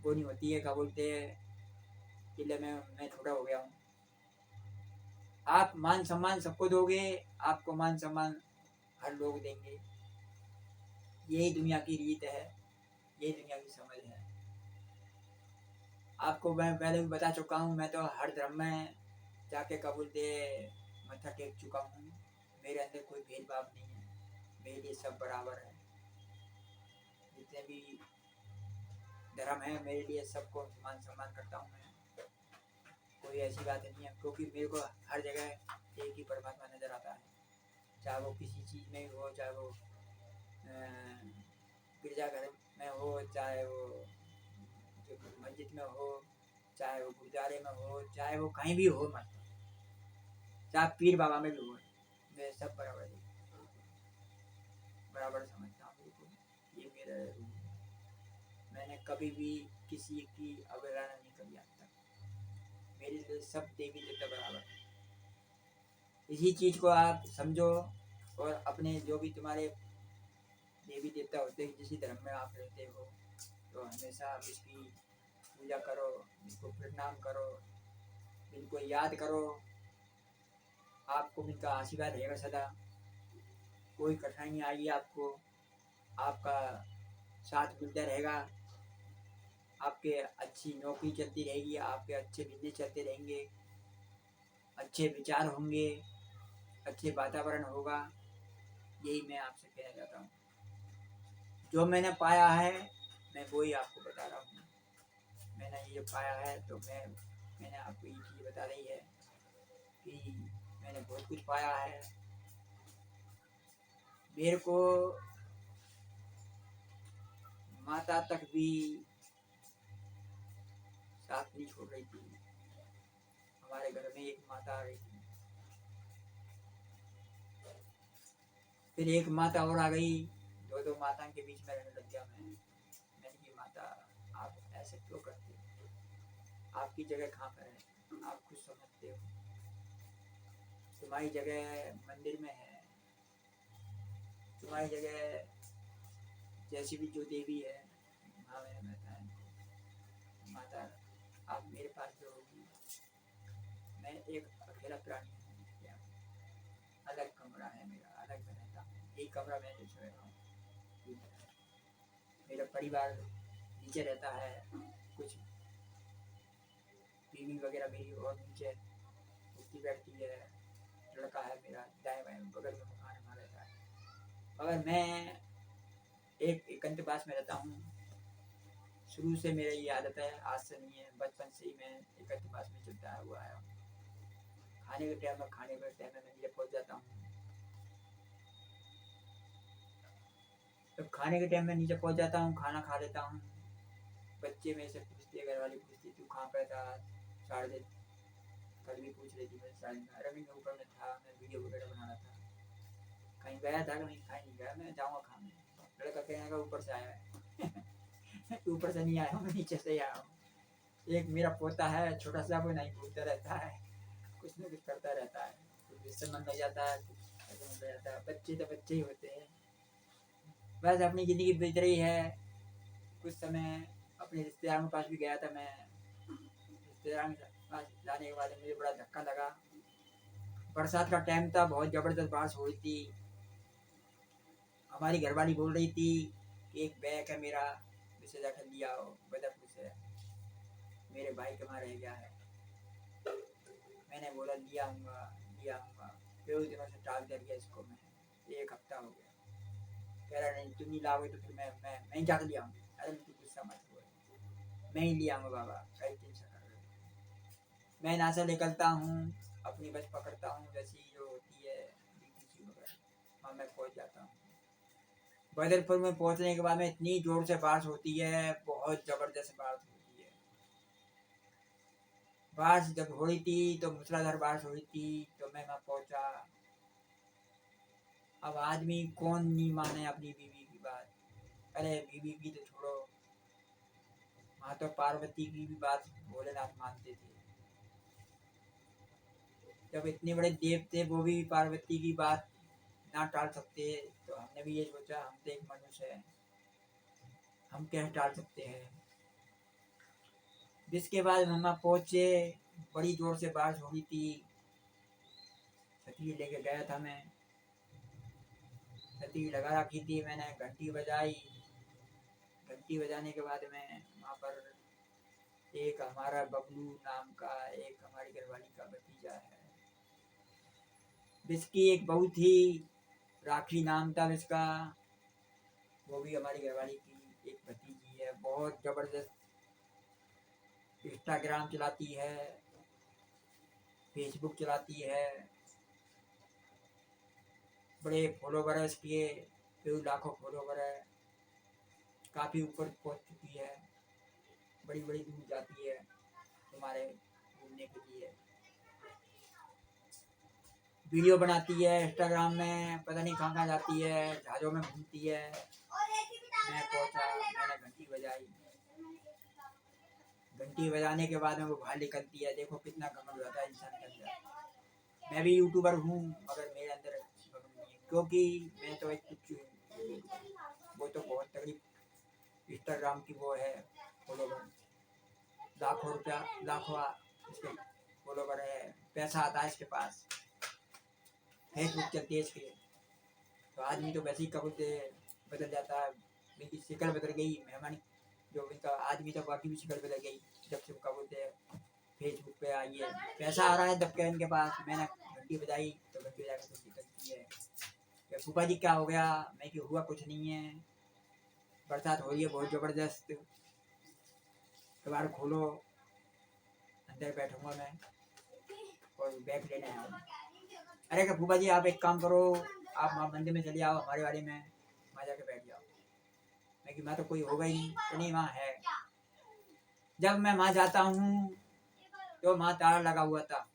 वो नहीं होती है, क्या बोलते हैं कि मैं छोटा हो गया हूँ। आप मान सम्मान सबको दोगे, आपको मान सम्मान हर लोग देंगे। यही दुनिया की रीत है, यही दुनिया की समझ है। आपको मैं पहले भी बता चुका हूँ, मैं तो हर धर्म में जाके क्या बोलते मत्था टेक चुका हूँ। मेरे अंदर कोई भेदभाव नहीं है, मेरे लिए सब बराबर है। जितने भी धर्म है मेरे लिए सबको मान सम्मान करता हूँ मैं, कोई ऐसी बात नहीं है। क्योंकि मेरे को हर जगह एक ही परमात्मा नजर आता है, चाहे वो किसी चीज़ में हो, चाहे वो गिरजाघर में हो, चाहे वो मस्जिद में हो, चाहे वो गुरुद्वारे में हो, चाहे वो कहीं भी हो, मत चाहे पीर बाबा में भी हो, मैं सब बराबर बराबर समझता हूँ। बिल्कुल ये मेरा रूल है, मैंने कभी भी किसी की अवहेलना नहीं करी आज तक। मेरे लिए सब देवी देवता बराबर है। इसी चीज़ को आप समझो, और अपने जो भी तुम्हारे देवी देवता होते हैं, जिस धर्म में आप रहते हो, तो हमेशा आप इसकी पूजा करो, इनको प्रणाम करो, इनको याद करो। आपको इनका आशीर्वाद रहेगा सदा, कोई कठिनाई नहीं आएगी आपको, आपका साथ मिलता रहेगा, आपके अच्छी नौकरी चलती रहेगी, आपके अच्छे बिजनेस चलते रहेंगे, अच्छे विचार होंगे, अच्छे वातावरण होगा। यही मैं आपसे कहना चाहता हूँ। जो मैंने पाया है मैं वही आपको बता रहा हूँ। मैंने ये पाया है तो मैंने आपको ये चीज़ बता रही है कि मैंने बहुत कुछ पाया है। मेरे को माता तक भी साथ नहीं छोड़ रही थी। हमारे घर में एक माता आ गई थी, फिर एक माता और आ गई, दो माता के बीच में रहने लग गया मैंने की माता आप ऐसे क्यों करते हो, आपकी जगह कहाँ पर है, आप खुद समझते हो, तुम्हारी जगह मंदिर में है, तुम्हारी जगह जैसी भी जो देवी है माँ माता, आप मेरे पास जो होगी, मैं एक अकेला प्राणी हूँ, अलग कमरा है मेरा, अलग मैं रहता हूँ, एक कमरा मैं जो रह रहा हूँ। मेरा परिवार नीचे रहता है, कुछ बीवी वगैरह मेरी और नीचे उठती बैठती है, लड़का है मेरा दाएं बाएं बगल में मकान हमारा रहता है। मगर मैं एक एकांतवास में रहता हूँ, शुरू से मेरी ये आदत है, आज से नहीं है, बचपन से ही मैं एकांतवास में चलता हुआ आया हूँ। खाने के टाइम में मैं नीचे पहुँच जाता हूँ, जब खाने के टाइम में नीचे पहुँच जाता हूँ, खाना खा लेता हूँ। बच्चे मेरे से पूछते, घर वाले पूछते तू कहाँ पे था, 3:30 कल भी पूछ रही थी मैं शायद, अरे मैं ऊपर में था, मैं वीडियो वगैरह बना रहा था, कहीं गया था कहीं नहीं गया, मैं जाऊँगा खाने। लड़का कहने का ऊपर से आया है ऊपर से नहीं आया हूँ, मैं नीचे से ही आया हूँ। एक मेरा पोता है छोटा सा, वो नहीं भूलता रहता है, कुछ न कुछ करता रहता है, कुछ इससे मन लग जाता है, कुछ ऐसे मन लग जाता है। बच्चे तो बच्चे ही होते हैं, बस अपनी ज़िंदगी बीत रही है। कुछ समय अपने रिश्तेदारों के पास भी गया था मैं, रिश्तेदारों के पास जाने के बाद मुझे बड़ा धक्का लगा। बरसात का टाइम था, बहुत ज़बरदस्त बारिश हो रही थी। हमारी घरवाली बोल रही थी कि एक बैग है मेरा, इसे जाकर लिया आओ बदरपुर से, मेरे भाई के वहाँ रह गया है। मैंने बोला लिया आऊँगा लिया आऊँगा, फिर उस दिनों से टाल कर गया इसको मैं, 1 हफ्ता हो गया। कह रहा नहीं तुम नहीं लाओगे तो फिर मैं ही जाकर ले आऊँगी। अरे तू गुस्सा मत हो, मैं ही ले आऊँगा बाबा, कई टेंशन कर रहे हो। मैं यहाँ से निकलता हूँ, अपनी बस पकड़ता हूँ, जैसी जो होती है DTC वगैरह, वहाँ मैं पहुँच जाता हूँ। बदरपुर में पहुँचने के बाद में इतनी जोर से बारिश होती है, बहुत ज़बरदस्त बारिश होती है। बारिश जब हो रही थी तो मूसलाधार बारिश हो रही थी, तो मैं वहाँ पहुँचा। अब आदमी कौन नहीं माने अपनी बीवी की बात, अरे बीवी की तो छोड़ो, वहाँ तो पार्वती की भी बात भोलेनाथ मानते थे। जब इतने बड़े देव थे वो भी पार्वती की बात ना टाल सकते, तो हमने भी ये सोचा हम तो एक मनुष्य हैं, हम क्या टाल सकते हैं। जिसके बाद हम वहाँ पहुँचे, बड़ी जोर से बारिश हो रही थी, छतरी लेके गया था मैं, छतरी लगा रखी थी मैंने, घंटी बजाई, घंटी बजाने के बाद में वहाँ पर एक हमारा बबलू नाम का एक हमारी घरवाली का भतीजा है, जिसकी एक बहू थी, राखी नाम था जिसका, वो भी हमारी घरवाली की एक भतीजी है। बहुत ज़बरदस्त इंस्टाग्राम चलाती है, फेसबुक चलाती है, बड़े फॉलोवर है इसके, कई लाखों फॉलोवर है, काफ़ी ऊपर पहुंच चुकी है, बड़ी बड़ी दूर जाती है तुम्हारे घूमने के लिए, वीडियो बनाती है इंस्टाग्राम में, पता नहीं कहाँ कहाँ जाती है, जहाज़ों में घूमती है। मैं पहुंचा, मैंने घंटी बजाई, घंटी बजाने के बाद में वो बाहर निकलती है। देखो कितना घमंड होता है इंसान के अंदर। मैं भी यूट्यूबर हूँ मगर मेरे अंदर घमंड नहीं है, क्योंकि मैं तो एक कुछ, वो तो बहुत तगड़ी इंस्टाग्राम की वो है फॉलोवर, लाखों रुपया, लाखों इसके फॉलोवर है, पैसा आता है इसके पास, फेसबुक चलती है इसके। तो आदमी तो वैसे ही कब से बदल जाता है, इनकी शिकल बदल गई, मेहमान जो इनका आदमी था बाकी भी शिकल बदल गई जब से क्या बोलते हैं फेसबुक पे आई है, पैसा आ रहा है दब के इनके पास। मैंने घंटी बजाई तो घंटी बजा के तो निकलती है कि फूफा जी क्या हो गया, मैं कि हुआ कुछ नहीं है, बरसात हो रही है बहुत ज़बरदस्त, कबाड़ खोलो, अंदर बैठूंगा मैं और बैग लेने आया हूँ। अरे क्या फूफा जी आप एक काम करो, आप वहाँ मंदिर में चले आओ हमारे वाले में, वहाँ जाके बैठ जाओ। मैं कि मैं तो कोई होगा ही नहीं, तो नहीं वहाँ है। जब मैं वहाँ जाता हूँ तो वहाँ ताला लगा हुआ था,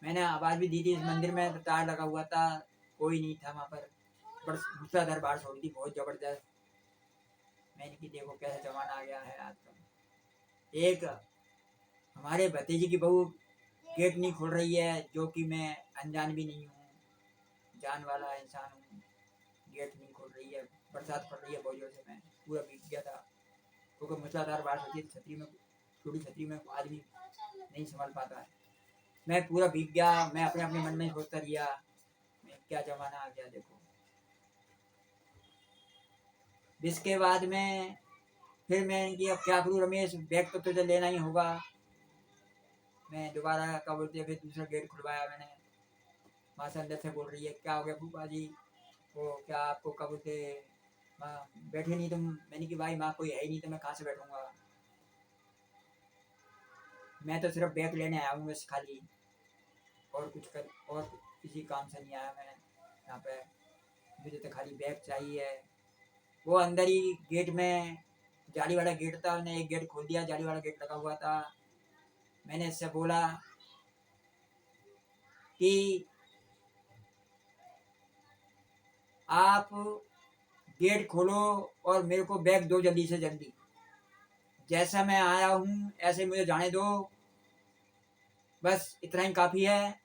मैंने आवाज़ भी दी थी इस मंदिर में, तो ताला लगा हुआ था, कोई नहीं था वहाँ पर। बस मूसलाधार बारिश हो रही थी बहुत ज़बरदस्त। मैंने कि देखो कैसा जमाना आ गया है आजकल। एक हमारे भतीजे की बहू गेट नहीं खोल रही है, जो कि मैं अनजान भी नहीं हूँ, जान वाला इंसान हूँ, गेट नहीं खोल रही है। बरसात पड़ रही है बहुत जोर से, मैं पूरा भीग गया था, क्योंकि मूसलाधार बारिश होती है, छतरी में, छोटी छतरी में आदमी नहीं संभाल पाता है। मैं पूरा भीग गया, मैं अपने अपने मन में सोचता रहा, मैं क्या ज़माना आ गया देखो। जिसके बाद में फिर मैं कि अब क्या करूँ रमेश, बैग तो तुझे लेना ही होगा। मैं दोबारा क्या बोलते हैं फिर दूसरा गेट खुलवाया मैंने, माँ से अंदर से बोल रही है क्या हो गया फूफा जी, वो क्या आपको क्या बोलते माँ बैठे नहीं तुम। मैंने कि भाई माँ कोई है ही नहीं तो मैं कहाँ से बैठूंगा, मैं तो सिर्फ बैग लेने आया हूँ बस खाली, और कुछ कर और किसी काम से नहीं आया मैं यहाँ पे, मुझे तो खाली बैग चाहिए। वो अंदर ही गेट में जाली वाला गेट था, मैंने एक गेट खोल दिया, जाली वाला गेट लगा हुआ था, मैंने इससे बोला कि आप गेट खोलो और मेरे को बैग दो जल्दी से जल्दी, जैसा मैं आया हूँ ऐसे मुझे जाने दो, बस इतना ही काफ़ी है।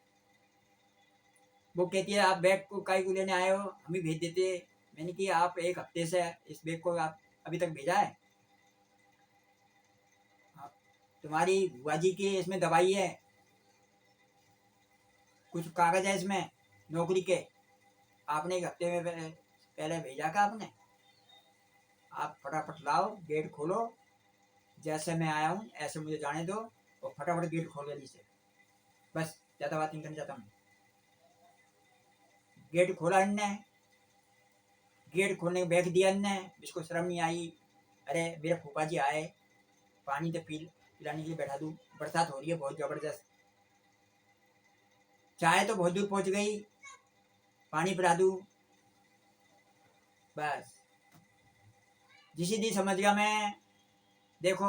वो कहती है आप बैग को काहे को लेने आए हो, हम ही भेज देते। मैंने कि आप एक हफ्ते से इस बैग को आप अभी तक भेजा है, तुम्हारी बुआ जी की इसमें दवाई है, कुछ कागज है इसमें नौकरी के, आपने एक हफ्ते में पहले भेजा का आपने, आप फटाफट लाओ गेट खोलो, जैसे मैं आया हूँ ऐसे मुझे जाने दो और फटाफट गेट खोल जल्दी से, बस ज़्यादा बात नहीं करना चाहता हूँ। गेट खोला इनने, गेट खोलने के बैग दिया इनने, इसको शर्म नहीं आई। अरे मेरे फूफा जी आए, पानी तो पिलाने के लिए बैठा दूँ, बरसात हो रही है बहुत ज़बरदस्त, चाय तो बहुत दूर पहुँच गई, पानी पिला दूँ, बस जिसी दी समझ गया मैं। देखो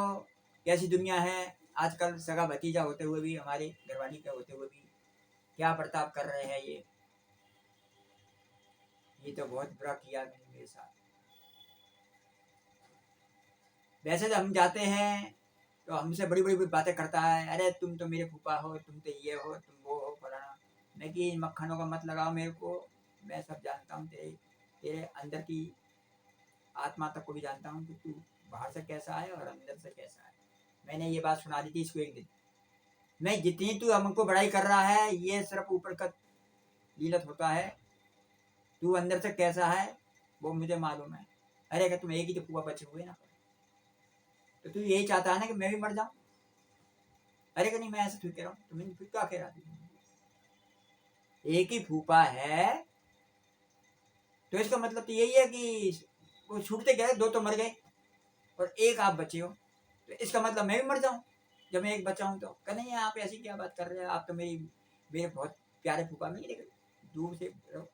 कैसी दुनिया है आजकल, सगा भतीजा होते हुए भी, हमारे घरवाली के होते हुए भी क्या बर्ताव कर रहे हैं ये तो बहुत बुरा किया मेरे साथ। वैसे तो हम जाते हैं तो हमसे बड़ी बड़ी बातें करता है, अरे तुम तो मेरे फूफा हो, तुम तो ये हो, तुम वो हो, फलाना। मैं कि इन मक्खनों का मत लगाओ मेरे को, मैं सब जानता हूँ, तेरे तेरे अंदर की आत्मा तक को भी जानता हूँ कि तू बाहर से कैसा है और अंदर से कैसा है। मैंने ये बात सुना दी थी इसको एक दिन, मैं जितनी तू हमको बड़ाई कर रहा है ये सिर्फ ऊपर का लीलत होता है, तू अंदर से कैसा है वो मुझे मालूम है। अरे अगर तुम एक ही तो फूफा बचे हुए ना, तो तू यही चाहता है ना कि मैं भी मर जाऊं। अरे कि नहीं मैं ऐसे ठीक कह रहा हूँ, तुम्हें फिर क्या कह रहा थी, एक ही फूफा है तो इसका मतलब तो यही है कि वो छूटते गए, दो तो मर गए और एक आप बचे हो, तो इसका मतलब मैं भी मर जाऊं जब मैं एक बचा हूं। तो कह नहीं आप ऐसी क्या बात कर रहे हैं, आप तो मेरे बहुत प्यारे फूफा, नहीं देखे दूर से रहो।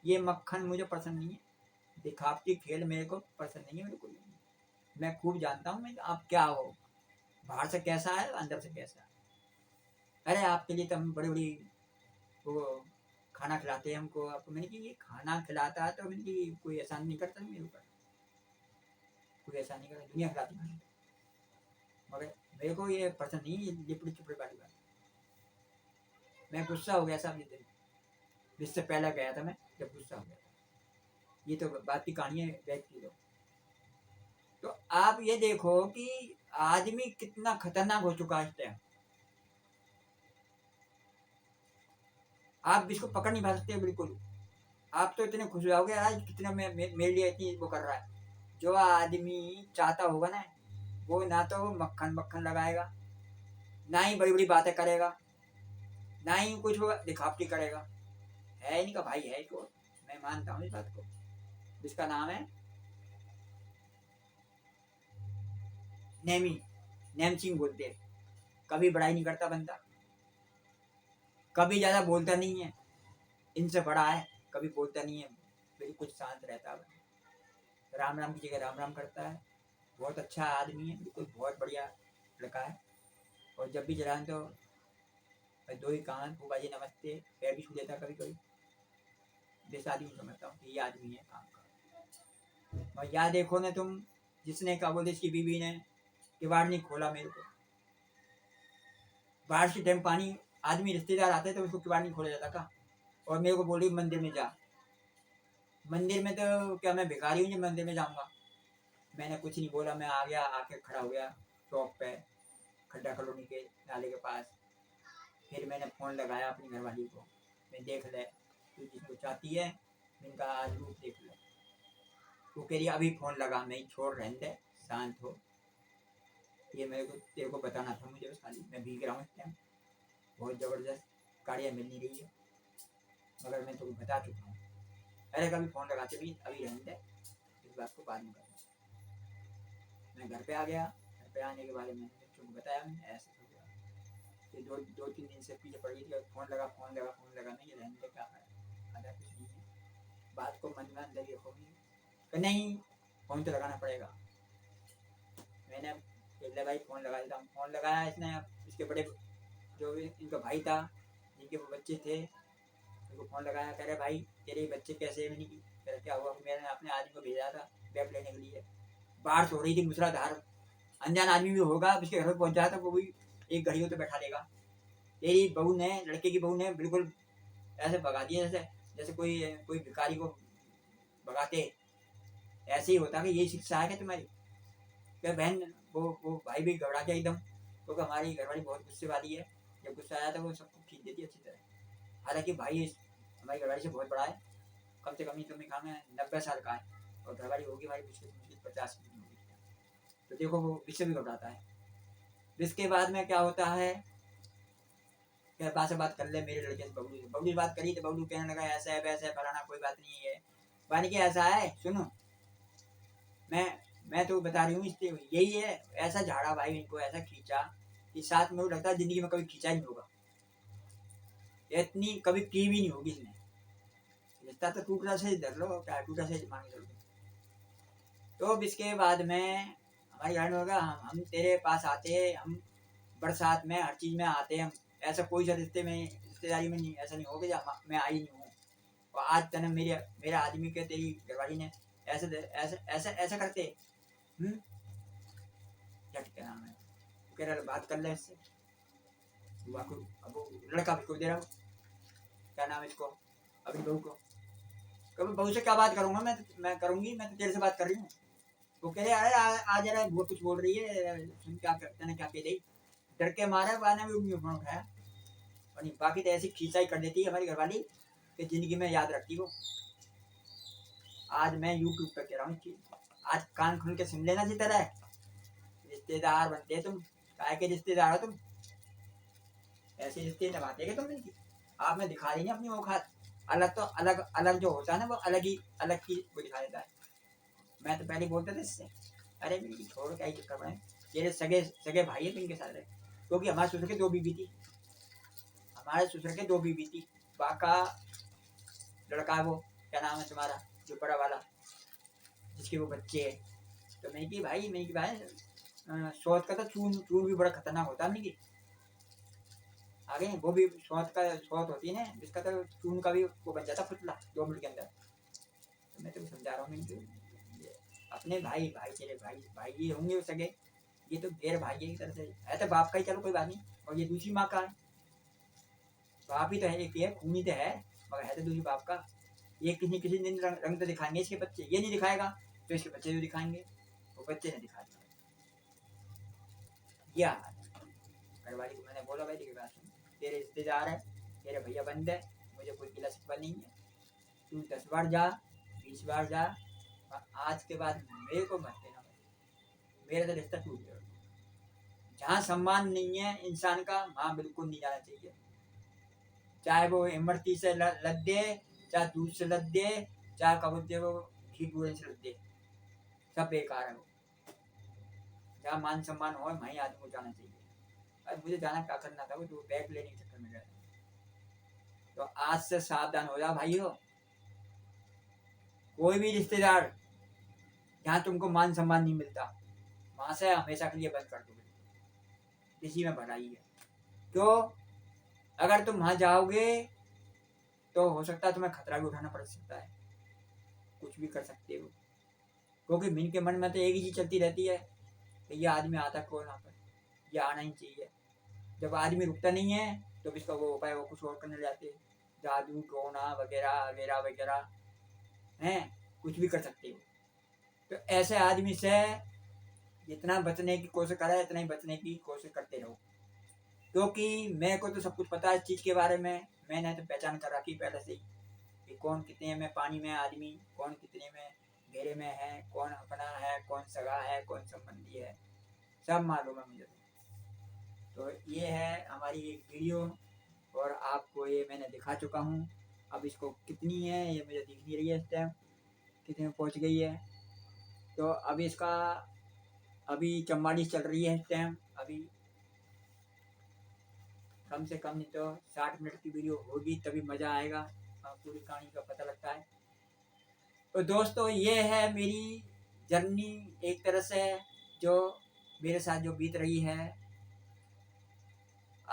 ये मक्खन मुझे पसंद नहीं है, दिखावटी खेल मेरे को पसंद नहीं है बिल्कुल नहीं। मैं खूब जानता हूँ मैं आप क्या हो, बाहर से कैसा है अंदर से कैसा है। अरे आपके लिए तो हम बड़ी बड़ी वो खाना खिलाते हैं हमको, आपको मैंने कि ये खाना खिलाता है तो मैंने कि कोई एहसान नहीं करता मेरे ऊपर, कोई एहसान नहीं करता, दुनिया खिलाती है, मगर मेरे को ये पसंद नहीं है लिपड़ी चुपड़ी वाली बात। मैं गुस्सा हो गया साहब ये दिन, जिससे पहले गया था मैं जब गुस्सा हो गया था। ये तो बात की कहानी है बैग की। तो आप ये देखो कि आदमी कितना खतरनाक हो चुका है इस टाइम, आप इसको पकड़ नहीं पा सकते बिल्कुल। आप तो इतने खुश हो जाओगे आज कितना मेरे लिए इतनी वो कर रहा है। जो आदमी चाहता होगा ना वो ना तो मक्खन मक्खन लगाएगा, ना ही बड़ी बड़ी बातें करेगा, ना ही कुछ वो दिखावटी करेगा। है इनका भाई है इसको, मैं मानता हूँ इस बात को, जिसका नाम है नेमी, नेम सिंह बोलते हैं। कभी बड़ाई नहीं करता बंदा, कभी ज्यादा बोलता नहीं है, इनसे बड़ा है, कभी बोलता नहीं है, बिल्कुल शांत रहता है, राम राम की जगह राम राम करता है। बहुत अच्छा आदमी है बिल्कुल, बहुत बढ़िया लड़का है। और जब भी जलान तो दो ही कान, फूफा जी नमस्ते, पैर भी छू लेता कभी कभी। जैसे आदमी समझता हूँ कि ये आदमी है काम का। और याद देखो ना तुम, जिसने कहा बोले इसकी बीवी ने किवाड़ नहीं खोला मेरे को, बारिश के टाइम पानी, आदमी रिश्तेदार आते तो उसको किवाड़ नहीं खोला जाता का, और मेरे को बोली मंदिर में जा। मंदिर में तो क्या मैं भिखारी हूँ जो मंदिर में जाऊँगा। मैंने कुछ नहीं बोला, मैं आ गया, आके खड़ा हो गया चौक पे खड्डा कॉलोनी के नाले के पास। फिर मैंने फ़ोन लगाया अपनी घरवाली को, मैं देख ले तू जिसको चाहती है इनका आज रूप देख ले। वो कह रही अभी फ़ोन लगा, मैं छोड़ रहने दे, शांत हो, ये मेरे को तेरे को बताना था मुझे, बस खाली मैं भीग रहा हूँ इस टाइम, बहुत ज़बरदस्त, गाड़ियाँ मिल नहीं रही है, मगर मैं तुमको बता चुका हूँ। अरे कभी फ़ोन लगाते भी अभी रहने दे, इस बात को बाद में कर। मैं घर पे आ गया, घर पे आने के बाद मैंने बच्चों को बताया मैं ऐसे हो गया। फिर दो दो तीन दिन से पीछे पड़ गई थी, फ़ोन लगा नहीं रहने दे, क्या है आधा कुछ नहीं है, बात को मन में अंदर ही रखोगी नहीं, फ़ोन तो लगाना पड़ेगा। मैंने ले भाई फ़ोन लगा देता हूँ, फ़ोन लगाया इसने, इसके बड़े जो इनका भाई था, जिनके वो बच्चे थे, उनको फ़ोन लगाया, कह रहे भाई तेरे बच्चे कैसे? मैंने की कह रहे क्या हुआ? मैंने अपने आदमी को भेजा था बैग लेने के लिए, बारिश हो रही थी मूसलाधार, अनजान आदमी भी होगा, उसके घर में पहुंच जाता वो भी एक घड़ी हो तो बैठा देगा। तेरी बहू ने, लड़के की बहू ने बिल्कुल ऐसे भगा दिया जैसे जैसे कोई कोई भिखारी को भगाते, ऐसे ही होता कि यही शिक्षा है क्या तुम्हारी? क्या बहन? वो भाई भी घबरा गया एकदम, क्योंकि हमारी घरवाली बहुत गुस्से वाली है, जब गुस्सा आया तो वो सबको खींच देती है अच्छी तरह। हालांकि भाई हमारी घरवाली से बहुत बड़ा है, कम से कम ही तुम्हें कहा 90 साल का है, और घरवाली होगी हमारी मुश्किल मुश्किल 50 की होगी। तो देखो वो इससे भी घबराता है। इसके बाद में क्या होता है, क्या बात से बात कर ले मेरे लड़के से, बबलू से बात करी तो बबलू कहने लगा ऐसा है वैसा है फलाना, कोई बात नहीं है। पानी के ऐसा है, सुनो मैं तो बता रही हूँ, इसलिए यही है, ऐसा झाड़ा भाई इनको, ऐसा खींचा कि साथ में वो लगता है जिंदगी में कभी खींचा ही नहीं होगा, इतनी कभी की भी नहीं होगी इसने। रिश्ता तो टूटा से धर लो, क्या टूटा से मान के चलो। तो इसके बाद में हमारी गाड़ी में होगा, हम तेरे पास आते, हम बरसात में हर चीज में आते हम, ऐसा कोई सा रिश्ते में रिश्तेदारी में नहीं, ऐसा नहीं हो गया मैं आई नहीं हूँ, और आज तने मेरे आदमी के तेरी घरवाली ने ऐसे ऐसे ऐसे ऐसा करते। क्या नाम है, कह रहा बात कर ले इससे, अब वो लड़का भी को दे रहा हूँ, क्या नाम है इसको, अपनी बहू को, कभी बहू से क्या बात करूंगा मैं करूंगी, मैं तो तेरे से बात कर रही हूँ। वो कह रहे अरे आ जरा, वो कुछ बोल रही है, सुन क्या करते क्या कह रही, डर के मारे बाने भी उन्हें फोन उठाया, और बाकी तो ऐसी खींचाई कर देती है हमारी घरवाली कि जिंदगी में याद रखती वो। आज मैं यूट्यूब पर कह रहा हूँ, आज कान खुल के सुन लेना, जिस तरह रिश्तेदार बनते तुम, काय के रिश्तेदार हो तुम, ऐसे रिश्ते निभाते कि तुम नहीं, आप में दिखा रही है अपनी औकात, अलग तो अलग अलग जो होता है ना वो अलग ही अलग की वो दिखा देता है। मैं तो पहले बोलता था इससे, अरे मेरी छोड़ क्या ही चक्कर पड़े, तेरे सगे सगे भाई है इनके साथ रहे, क्योंकि हमारे ससुर के 2 बीबी थी, हमारे ससुर के 2 बीबी थी, बाका लड़का है वो, क्या नाम है तुम्हारा जो बड़ा वाला, जिसके वो बच्चे है। तो मैंने की भाई शौच का तो चून चून भी बड़ा खतरनाक होता है, नहीं आगे वो भी शौच होती है ना, जिसका तो चून का भी वो बन जाता फुटला 2 मिनट के अंदर। तो मैं तो समझा रहा हूँ अपने भाई भाई तेरे भाई भाई ये होंगे सगे, ये तो गैर भाई है एक तरह से, है तो बाप का ही, चलो कोई बात नहीं, और ये दूसरी माँ का है, बाप ही तो है, एक ही है, खून ही तो है, मगर है तो दूसरी बाप का। ये किसी दिन रंग तो दिखाएंगे इसके बच्चे, ये नहीं दिखाएगा तो इसके बच्चे भी दिखाएंगे, वो बच्चे ने दिखा दिया। क्या घरवाली को मैंने बोला भाई देखिए बात सुन, तेरे रिश्तेदार है, तेरे भैया बंद है, मुझे कोई गिला शिकवा नहीं है, तू 10 बार जा 20 बार जा, आज के बाद मेरे को मत देना, मेरा तो रिश्ता टूट गया। जहाँ सम्मान नहीं है इंसान का वहाँ बिल्कुल नहीं जाना चाहिए, चाहे वो इमरती से लद दे, चाहे दूध से लद दे, चाहे कबूतर वो घी पूरे से लद दे, सब बेकार है वो। जहाँ मान सम्मान हो वहीं आदमी को जाना चाहिए। अब मुझे जाना क्या करना था, वो तो बैग लेने के चक्कर में गया, तो आज से सावधान हो जाओ भाइयों, कोई भी रिश्तेदार जहाँ तुमको मान सम्मान नहीं मिलता वहां से हमेशा के लिए बंद कर दो, इसी में भलाई है। क्यों? अगर तुम वहां जाओगे तो हो सकता है तुम्हें खतरा भी उठाना पड़ सकता है, कुछ भी कर सकते हो, क्योंकि मिन के मन में तो एक ही चीज चलती रहती है कि ये आदमी आता कौन यहाँ पर, ये आना ही चाहिए। जब आदमी रुकता नहीं है तो इसका वो उपाय वो कुछ और करने जाते हैं, जादू टोना वगैरह वगैरह वगैरह हैं, कुछ भी कर सकते हो। तो ऐसे आदमी से जितना बचने की कोशिश करा इतना ही बचने की कोशिश करते रहो, क्योंकि मेरे को तो सब कुछ पता है इस चीज़ के बारे में, मैंने तो पहचान कर रखी पहले से ही कि कौन कितने में पानी में आदमी, कौन कितने में घेरे में है, कौन अपना है, कौन सगा है, कौन संबंधी है, सब मालूम है मुझे। तो ये है हमारी एक वीडियो, और आपको ये मैंने दिखा चुका हूँ। अब इसको कितनी है ये मुझे दिख नहीं रही है इस टाइम, कितने में पहुँच गई है। तो अभी इसका अभी 44 चल रही है इस टाइम, अभी कम से कम नहीं तो 60 मिनट की वीडियो होगी तभी मज़ा आएगा, पूरी कहानी का पता लगता है। तो दोस्तों ये है मेरी जर्नी एक तरह से, जो मेरे साथ जो बीत रही है,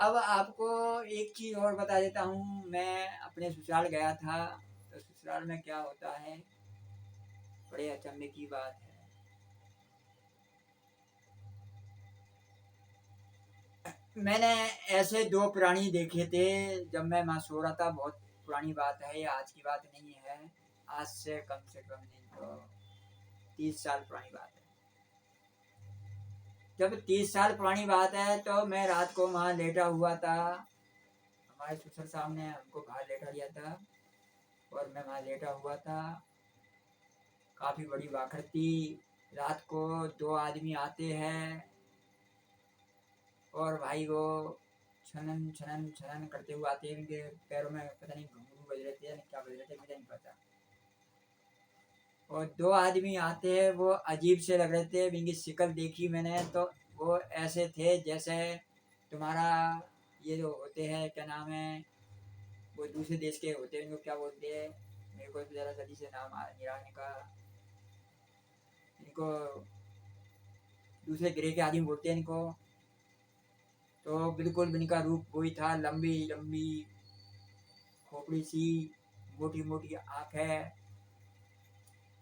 अब आपको एक चीज़ और बता देता हूँ। मैं अपने ससुराल गया था, तो ससुराल में क्या होता है, बड़े अचंभे की बात है। मैंने ऐसे दो प्राणी देखे थे जब मैं वहाँ सो रहा था। बहुत पुरानी बात है, ये आज की बात नहीं है। आज से कम नहीं तो 30 साल पुरानी बात है। जब 30 साल पुरानी बात है तो मैं रात को वहाँ लेटा हुआ था। हमारे ससुर साहब ने हमको बाहर लेटा दिया था और मैं वहाँ लेटा हुआ था। काफ़ी बड़ी वाखड़ थी। रात को दो आदमी आते हैं और भाई वो छनन छनन छनन करते हुए आते हैं। इनके पैरों में पता नहीं घुंघरू बज रहे थे या क्या बज रहे थे, मुझे नहीं पता। और दो आदमी आते हैं, वो अजीब से लग रहे थे। इनकी शक्ल देखी मैंने तो वो ऐसे थे जैसे तुम्हारा ये जो होते हैं, क्या नाम है, वो दूसरे देश के होते हैं, इनको क्या बोलते हैं, मेरे को ज़रा जल्दी से नाम आ नहीं रहा इनका। इनको दूसरे ग्रह के आदमी बोलते हैं इनको। तो बिल्कुल इनका रूप वही था, लंबी लंबी खोपड़ी सी, मोटी मोटी आँख है।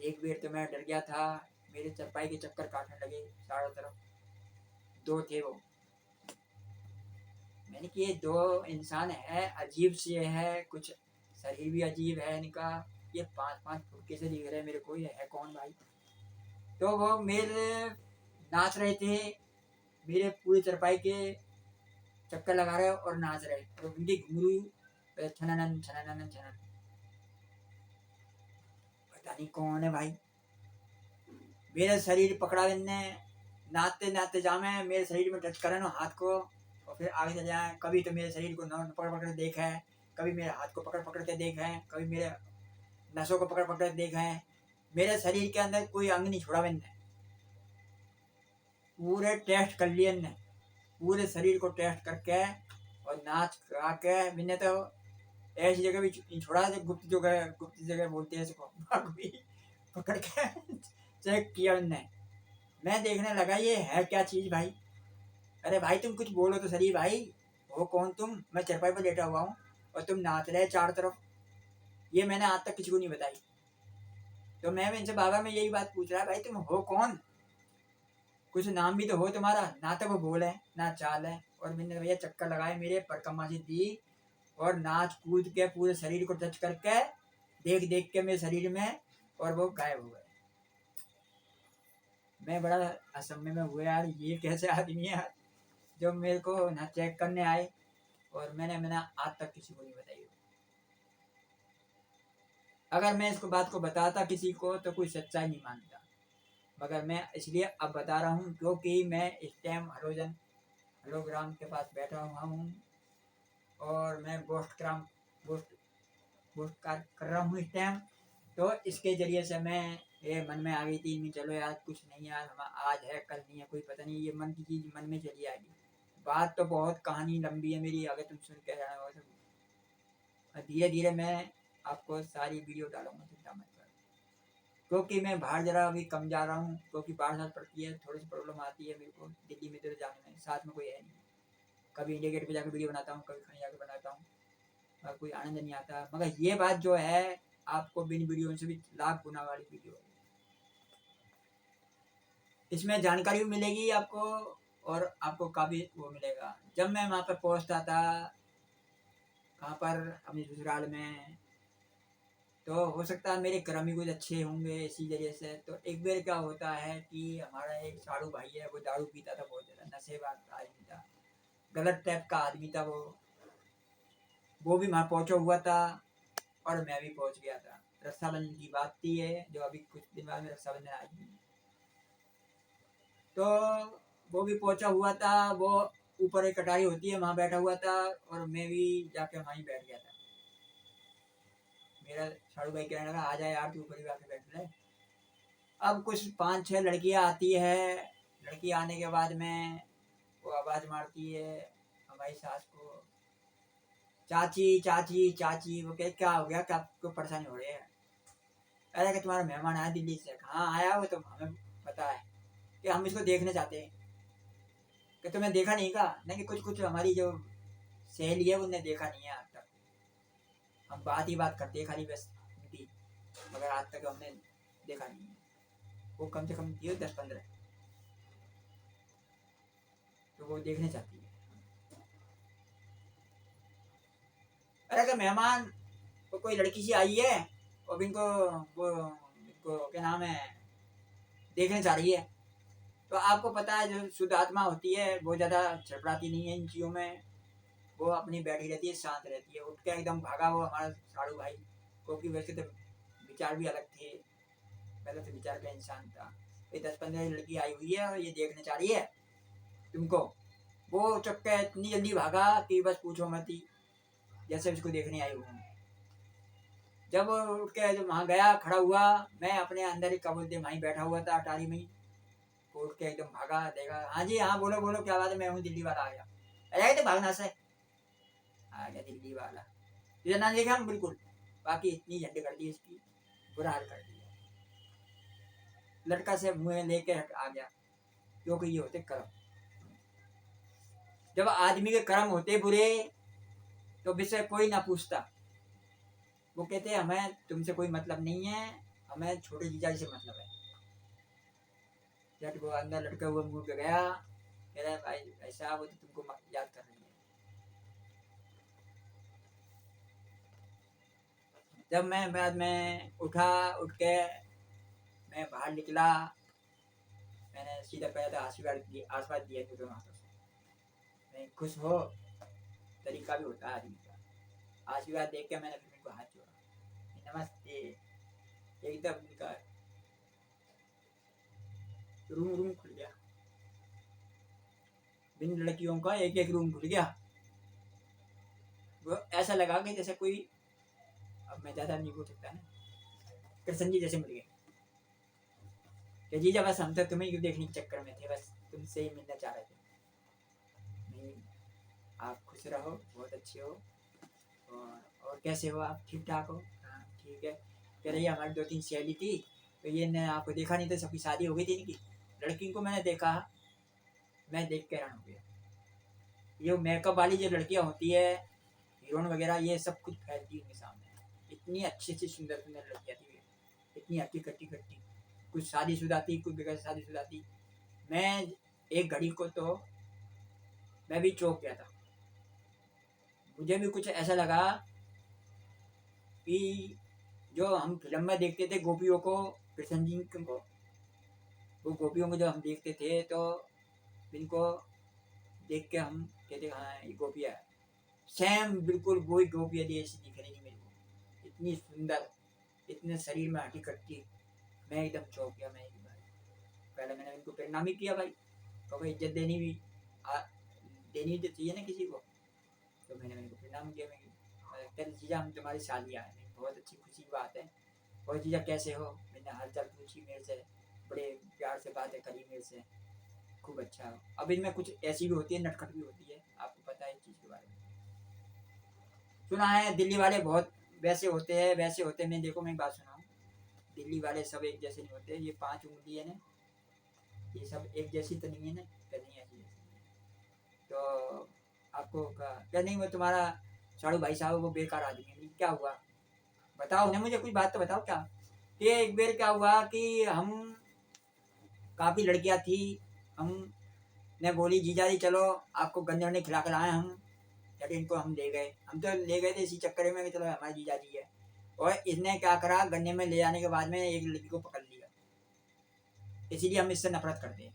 एक बेर तो मैं डर गया था, मेरे चरपाई के चक्कर काटने लगे चारों तरफ। दो थे वो। मैंने कि ये दो इंसान है, अजीब से है, कुछ शरीर भी अजीब है इनका। ये 5-5 फुट कैसे दिख रहे मेरे को, ये है कौन भाई। तो वो मेरे नाच रहे थे, मेरे पूरी चरपाई के चक्कर लगा रहे और नाच रहे, और उनकी घुंघरू छनन छनन छनन। पता नहीं कौन है भाई। मेरे शरीर पकड़ा इनने, नाचते नाचते जामे मेरे शरीर में टच करे ना हाथ को, और फिर आगे चले जाए। कभी तो मेरे शरीर को न पकड़ पकड़ देखे है, कभी मेरे हाथ को पकड़ पकड़ के देखे है, कभी मेरे नसों को पकड़ पकड़ के देखे है। मेरे शरीर के अंदर कोई अंग नहीं छोड़ा मैंने। पूरे टेस्ट कर लिए इनने, पूरे शरीर को टेस्ट करके और नाच गा के मैंने तो ऐसी जगह भी छोड़ा जो गुप्त जगह बोलते हैं इसको, भी पकड़ के चेक किया उनने। मैं देखने लगा ये है क्या चीज भाई। अरे भाई तुम कुछ बोलो तो सही भाई, हो कौन तुम। मैं चरपाई पर लेटा हुआ हूँ और तुम नाच रहे चारों तरफ। ये मैंने आज तक किसी को नहीं बताई। तो मैं इनसे बाबा में यही बात पूछ रहा है, भाई तुम हो कौन, कुछ नाम भी तो हो तुम्हारा। ना तो वो बोल है ना चाल है। और मैंने भैया चक्कर लगाए, मेरे परिक्रमा से दी और नाच कूद के पूरे शरीर को टच करके देख देख के मेरे शरीर में, और वो गायब हो गए। मैं बड़ा असमय में हुआ यार, ये कैसे आदमी है जो मेरे को ना चेक करने आए। और मैंने आज तक किसी को नहीं बताई। अगर मैं इसको बात को बताता किसी को तो कोई सच्चाई नहीं मानता, मगर मैं इसलिए अब बता रहा हूँ क्योंकि मैं इस टाइम हलोग्राम के पास बैठा हुआ हूँ और मैं गोष्ठ गोष्ठ कार्य कर रहा हूँ इस टाइम। तो इसके जरिए से मैं ये मन में आ गई थी, मैं चलो यार कुछ नहीं यार, हम आज है कल नहीं है, कोई पता नहीं, ये मन की चीज़ मन में चली आएगी। बात तो बहुत कहानी लंबी है मेरी, अगर तुम सुन के जाना हो तो धीरे धीरे मैं आपको सारी वीडियो डालूंगा, चिंता मत करो। क्योंकि मैं बाहर जरा अभी कम जा रहा हूँ, क्योंकि बारिश पड़ती है, थोड़ी सी प्रॉब्लम आती है मेरे को दिल्ली में, तो जाने में साथ में कोई है नहीं। कभी इंडिया गेट पे जाकर वीडियो बनाता हूँ, कभी कहीं जाकर बनाता हूँ, और कोई आनंद नहीं आता। मगर ये बात जो है आपको बिन वीडियो से भी लाख गुना वाली वीडियो है, इसमें जानकारी भी मिलेगी आपको और आपको काफ़ी वो मिलेगा। जब मैं वहाँ पर पहुँचता था, कहाँ पर, अपने ससुराल में, तो हो सकता है मेरे कर्म ही कुछ अच्छे होंगे इसी जरिए से। तो एक बार क्या होता है कि हमारा एक साड़ू भाई है, वो दारू पीता था, बहुत ज़्यादा नशेबाज आदमी था, गलत टाइप का आदमी था वो भी वहाँ पहुँचा हुआ था और मैं भी पहुँच गया था। रक्षाबंधन की बात थी ये, जो अभी कुछ दिन बाद में रक्षाबंधन आएगी। तो वो भी पहुँचा हुआ था, वो ऊपर एक कटारी होती है वहाँ बैठा हुआ था, और मैं भी जाके वहीं बैठ गया था। मेरा साड़ू भाई कहने लगा आ जाए यार तू ऊपर ही आके बैठ ले। अब कुछ 5-6 लड़कियां आती है, लड़की आने के बाद में वो आवाज़ मारती है हमारी सास को, चाची चाची चाची। वो कहे क्या हो गया, क्या आपको परेशानी हो रही है। अरे कि तुम्हारा मेहमान आया दिल्ली से। कहाँ आया वो, तो हमें पता है कि हम इसको देखने चाहते हैं। कि तुम्हें देखा नहीं का नहीं, कि कुछ कुछ हमारी जो सहेली है उन्हें देखा नहीं है आज तक। हम बात ही बात करते हैं खाली बस उनकी, मगर आज तक हमने देखा नहीं है। वो कम से कम दिए 10-15, तो वो देखने चाहती है। अरे अगर मेहमान तो कोई लड़की सी आई है और इनको वो इनको क्या नाम है देखने चाह रही है, तो आपको पता है जो शुद्ध आत्मा होती है वो ज़्यादा छड़पड़ाती नहीं है इन चीज़ों में, वो अपनी बैठी रहती है, शांत रहती है। उठ के एकदम भागा वो हमारा साड़ू भाई, क्योंकि वैसे तो विचार भी अलग थे, पहले तो विचार का इंसान था। ये 10-15 लड़की आई हुई है और ये देखने चाह रही है तुमको। वो चक्कर इतनी जल्दी भागा कि बस पूछो मत ही, जैसे उसको देखने आई हूँ। जब उठ के जब वहाँ गया खड़ा हुआ, मैं अपने अंदर ही कबूल दे वहीं बैठा हुआ था अटारी में ही, उठ के एकदम भागा, देखा हाँ जी हाँ बोलो बोलो क्या बात है, मैं हूँ दिल्ली वाला आ गया। अरे तो भागना से आ गया दिल्ली वाला, तुझे ना देखा हम बिल्कुल, बाकी इतनी झंडे कर दी इसकी, बुरा हाल कर दिया। लड़का से मुँह लेके आ गया, क्योंकि ये होते कर्म। जब आदमी के कर्म होते बुरे तो विषय कोई ना पूछता, वो कहते हैं हमें तुमसे कोई मतलब नहीं है, हमें छोटे जीजा से मतलब है। जब वो अंदर लड़का हुआ मुंह पे गया, कह रहा है भाई ऐसा वो तो तुमको याद कर रही है। जब मैं बाद में उठा, उठ के मैं बाहर निकला, मैंने सीधा पहले तो आशीर्वाद दिया दोनों हाथों से। मैं खुश हो तरीका भी होता है आदमी का, आशीर्वाद देख के मैंने फिर मेरे को हाथ जोड़ा, नमस्ते। एकदम उनका रूम रूम खुल गया, बिन लड़कियों का एक एक रूम खुल गया। वो ऐसा लगा कि जैसे कोई, अब मैं ज़्यादा नहीं बोल सकता ना, कृष्ण जी जैसे मिल गए कि जीजा बस हम तो तुम्हें क्यों देखने के चक्कर में थे, बस तुमसे ही मिलना चाह रहे थे। नहीं, आप खुश रहो, बहुत अच्छे हो, और कैसे हो आप, ठीक ठाक हो? हाँ ठीक है। कह रही हमारी 2-3 सहेली थी, तो ये ने आपको देखा नहीं था, सबकी शादी हो गई थी इनकी। लड़की को मैंने देखा, मैं देख के हैरान हो गया। ये मेकअप वाली जो लड़कियां होती है, हीरोइन वगैरह, ये सब कुछ फैलती उनके सामने। इतनी अच्छी अच्छी सुंदर सुंदर लड़कियां थी, इतनी हट्टी कट्टी कट्टी, कुछ शादीशुदा थी, कुछ बगैर शादीशुदा थी। मैं एक घड़ी को तो मैं भी चौंक गया था, मुझे भी कुछ ऐसा लगा कि जो हम फिल्म में देखते थे गोपियों को, कृष्ण जी को, वो गोपियों को जो हम देखते थे, तो इनको देख के हम कहते हाँ ये गोपियाँ है, सेम बिल्कुल वही गोपियाँ जैसी दिख रही मेरे को, इतनी सुंदर, इतने शरीर में हड्डी कट्टी। मैं एकदम चौंक गया। मैं पहले मैंने इनको प्रणाम ही किया भाई, तो भाई इज्जत देनी भी देनी तो चाहिए ना किसी को, तो मैंने उनको प्रणाम किया। मैं कहते जीजा हम तुम्हारी शादी आए, बहुत अच्छी खुशी की बात है। और जीजा कैसे हो, मैंने हाल चाल पूछी मेरे से, बड़े प्यार से बातें करी मेरे से, खूब अच्छा हो। अब इनमें कुछ ऐसी भी होती है, नटखट भी होती है, आपको पता है इस चीज़ के बारे में, सुना है दिल्ली वाले बहुत वैसे होते हैं वैसे होते हैं। मैं देखो मैं एक बात सुनाऊँ, दिल्ली वाले सब एक जैसे नहीं होते। ये 5 उंगली है ना, ये सब एक जैसी तो नहीं है ना, क्या नहीं ऐसी जैसी। तो आपको क्या नहीं, वो तुम्हारा साड़ू भाई साहब वो बेकार आदमी है, क्या हुआ बताओ ना मुझे, कुछ बात तो बताओ। क्या ये एक बार क्या हुआ कि हम काफ़ी लड़कियां थी, हम ने बोली जीजा जी चलो आपको गंजे वंजे खिला कर आए हम, जब इनको हम ले गए। हम तो ले गए थे इसी चक्कर में कि चलो हमारे जीजा जी है, और इसने क्या करा, गन्ने में ले जाने के बाद में एक लड़की को पकड़ लिया। इसीलिए हम इससे नफरत करते हैं,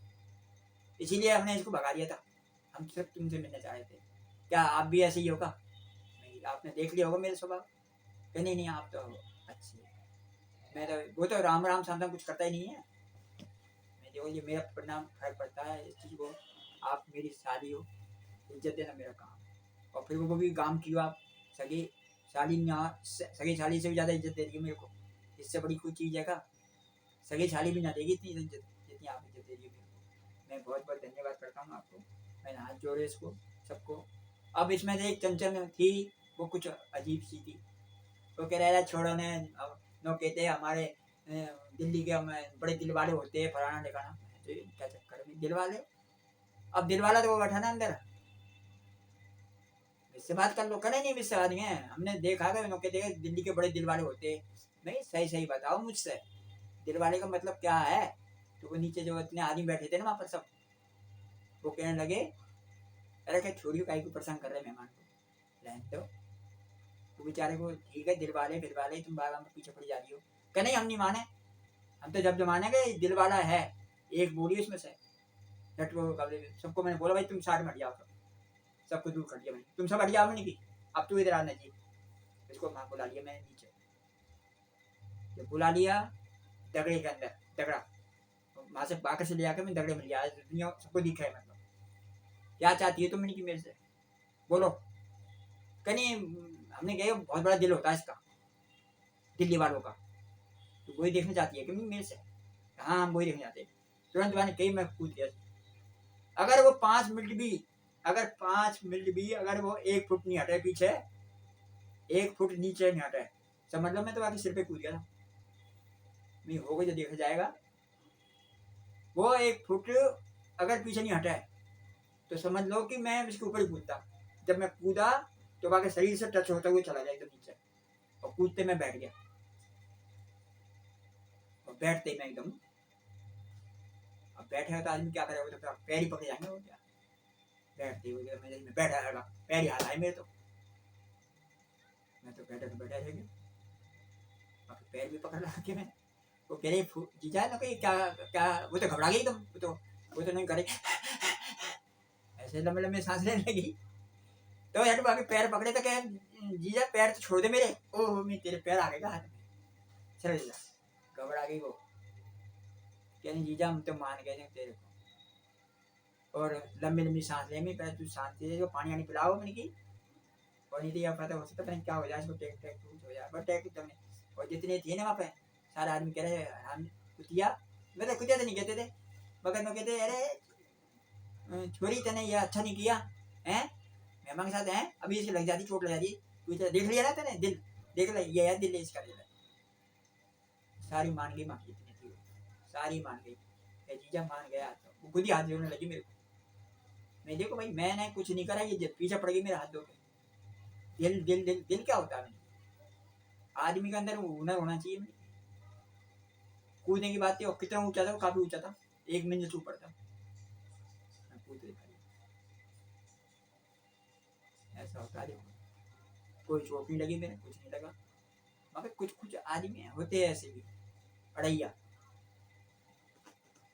इसीलिए हमने इसको भगा दिया था। हम सिर्फ तुमसे मिलना चाह रहे थे, क्या आप भी ऐसे ही होगा? नहीं, आपने देख लिया होगा मेरे स्वभाव, कि नहीं नहीं आप तो अच्छे, मैं तो वो तो राम राम शाम कुछ करता ही नहीं है। मैं देखो ये मेरा परिणाम फर्क पड़ता है इस चीज़ को, आप मेरी शादी हो, इज्जत देना मेरा काम। और फिर वो भी काम की हो आप, सगी साली सगी साली से भी ज़्यादा इज्जत दे रही है मेरे को, इससे बड़ी कोई चीज़ है क्या? सगी साली भी ना देगी इतनी इज्जत जितनी आप इज्जत दे रही है मेरे को। मैं बहुत बहुत धन्यवाद करता हूँ आपको, मैंने हाथ जोड़े इसको सबको। अब इसमें से एक चंचल थी, वो कुछ अजीब सी थी, वो कह रहा छोड़ो ने, नो कहते हमारे दिल्ली के हम बड़े दिल वाले होते हैं, फलाना ढिकाना। तो क्या चक्कर में दिल वाले, अब दिल वाला तो वो बैठा ना अंदर, इससे बात कर लो, करे नहीं मुझसे आदमी है, हमने देखा है उन्होंने कहते हैं दिल्ली के बड़े दिल वाले होते। नहीं सही सही बताओ मुझसे, दिल वाले का मतलब क्या है? तो वो नीचे जो इतने आदमी बैठे थे ना वहाँ पर सब, वो कहने लगे अरे क्या छोरी को को परेशान कर रहे मेहमान को, रहने दो वो बेचारे को, ठीक है दिल वाले तुम बार बार पीछे पड़ी जा रही हो। क्या नहीं हम नहीं माने, हम तो जब जमाने गए दिल वाला है, एक बोली उसमें से झट को सबको मैंने बोला भाई तुम साइड में हट जाओ, सबको दूर कर दिया मैंने, तुम सब हट जाओ नहीं की, अब तू इधर आना चाहिए। इसको वहाँ बुला लिया मैंने नीचे, जब बुला लिया दगड़े के अंदर, दगड़ा वहां से बाकर से ले आकर मैं दगड़े में लिया, दुनिया सबको दिखा है, मतलब क्या चाहती है तुम इनकी मेरे से, बोलो। कहीं हमने कहा बहुत बड़ा दिल होता है इसका, दिल्ली वालों का, तो वही देखना चाहती है कि मेरे से, हाँ हम वही देखना चाहते हैं। तुरंत मैंने कही, मैं कूद गया। अगर वो 5 मिनट भी, अगर 5 मिनट भी अगर वो 1 फुट नहीं हटे पीछे, 1 फुट नीचे नहीं हटे, समझ लो मैं तो आके सिर पे कूद गया था। नहीं होगा जो देखा जाएगा, वो 1 फुट अगर पीछे नहीं हटा है तो समझ लो कि मैं इसके ऊपर ही कूदता। जब मैं कूदा तो आगे शरीर से टच होता हुआ चला जाए एकदम नीचे, और कूदते मैं बैठ गया, और बैठते ही मैं एकदम, अब बैठे तो आदमी क्या करेगा, तो पैर ही पकड़ जाएंगे, वो क्या बैठते ही मैं बैठा रहेगा, पैर ही हाथ आए मेरे, तो मैं तो बैठा रह गया, पैर भी पकड़ रहा के मैं। वो कह रही जीजा ना कहीं क्या क्या, वो तो घबरा गई एकदम, वो तो नहीं करे ऐसे लंबे लंबे सांस लेने लगी, तो यार बाकी पैर पकड़े तो क्या जीजा पैर तो छोड़ दे मेरे, ओह मैं तेरे पैर आ गए हाथ में, चल जा, घबरा गई वो, कहने जीजा हम तो मान गए तेरे को, और लंबी लंबी सांस ले, मैं पहले तू शांति से पानी आनी पिलाओ मैंने की, और नहीं दिया पता हो सकता क्या हो जाए, इसको टेक टेक हो जाए, बट टेक तुमने, और जितने थे ना वहाँ पे सारे आदमी कह रहे हम कुतिया, मतलब कुतिया तो नहीं कहते थे, मगर वो कहते अरे छोरी तने ये अच्छा नहीं किया है, मेहमान के साथ है, अभी इसे लग जाती, चोट लग जाती, तू देख लिया ना तेने दिल, देख ले ये है दिल इसका दिल है। सारी मान गई, माफी इतनी थी, सारी मान गई, जीजा मान गया, तो वो खुद ही हाथ जोड़ने लगी मेरे को, मैं देखो भाई मैंने कुछ नहीं करा, ये पीछे पड़ गई मेरे हाथ धो के। दिल दिल दिल दिल क्या होता है, आदमी के अंदर हुनर होना चाहिए। कूदने की बात थी, और कितना ऊंचा था, वो काफी ऊंचा था, 1 मील से ऊपर था, ऐसा होता है। कोई चोट नहीं लगी मेरे, कुछ नहीं लगा, मगर कुछ कुछ आदमी होते हैं ऐसे भी अड़ैया।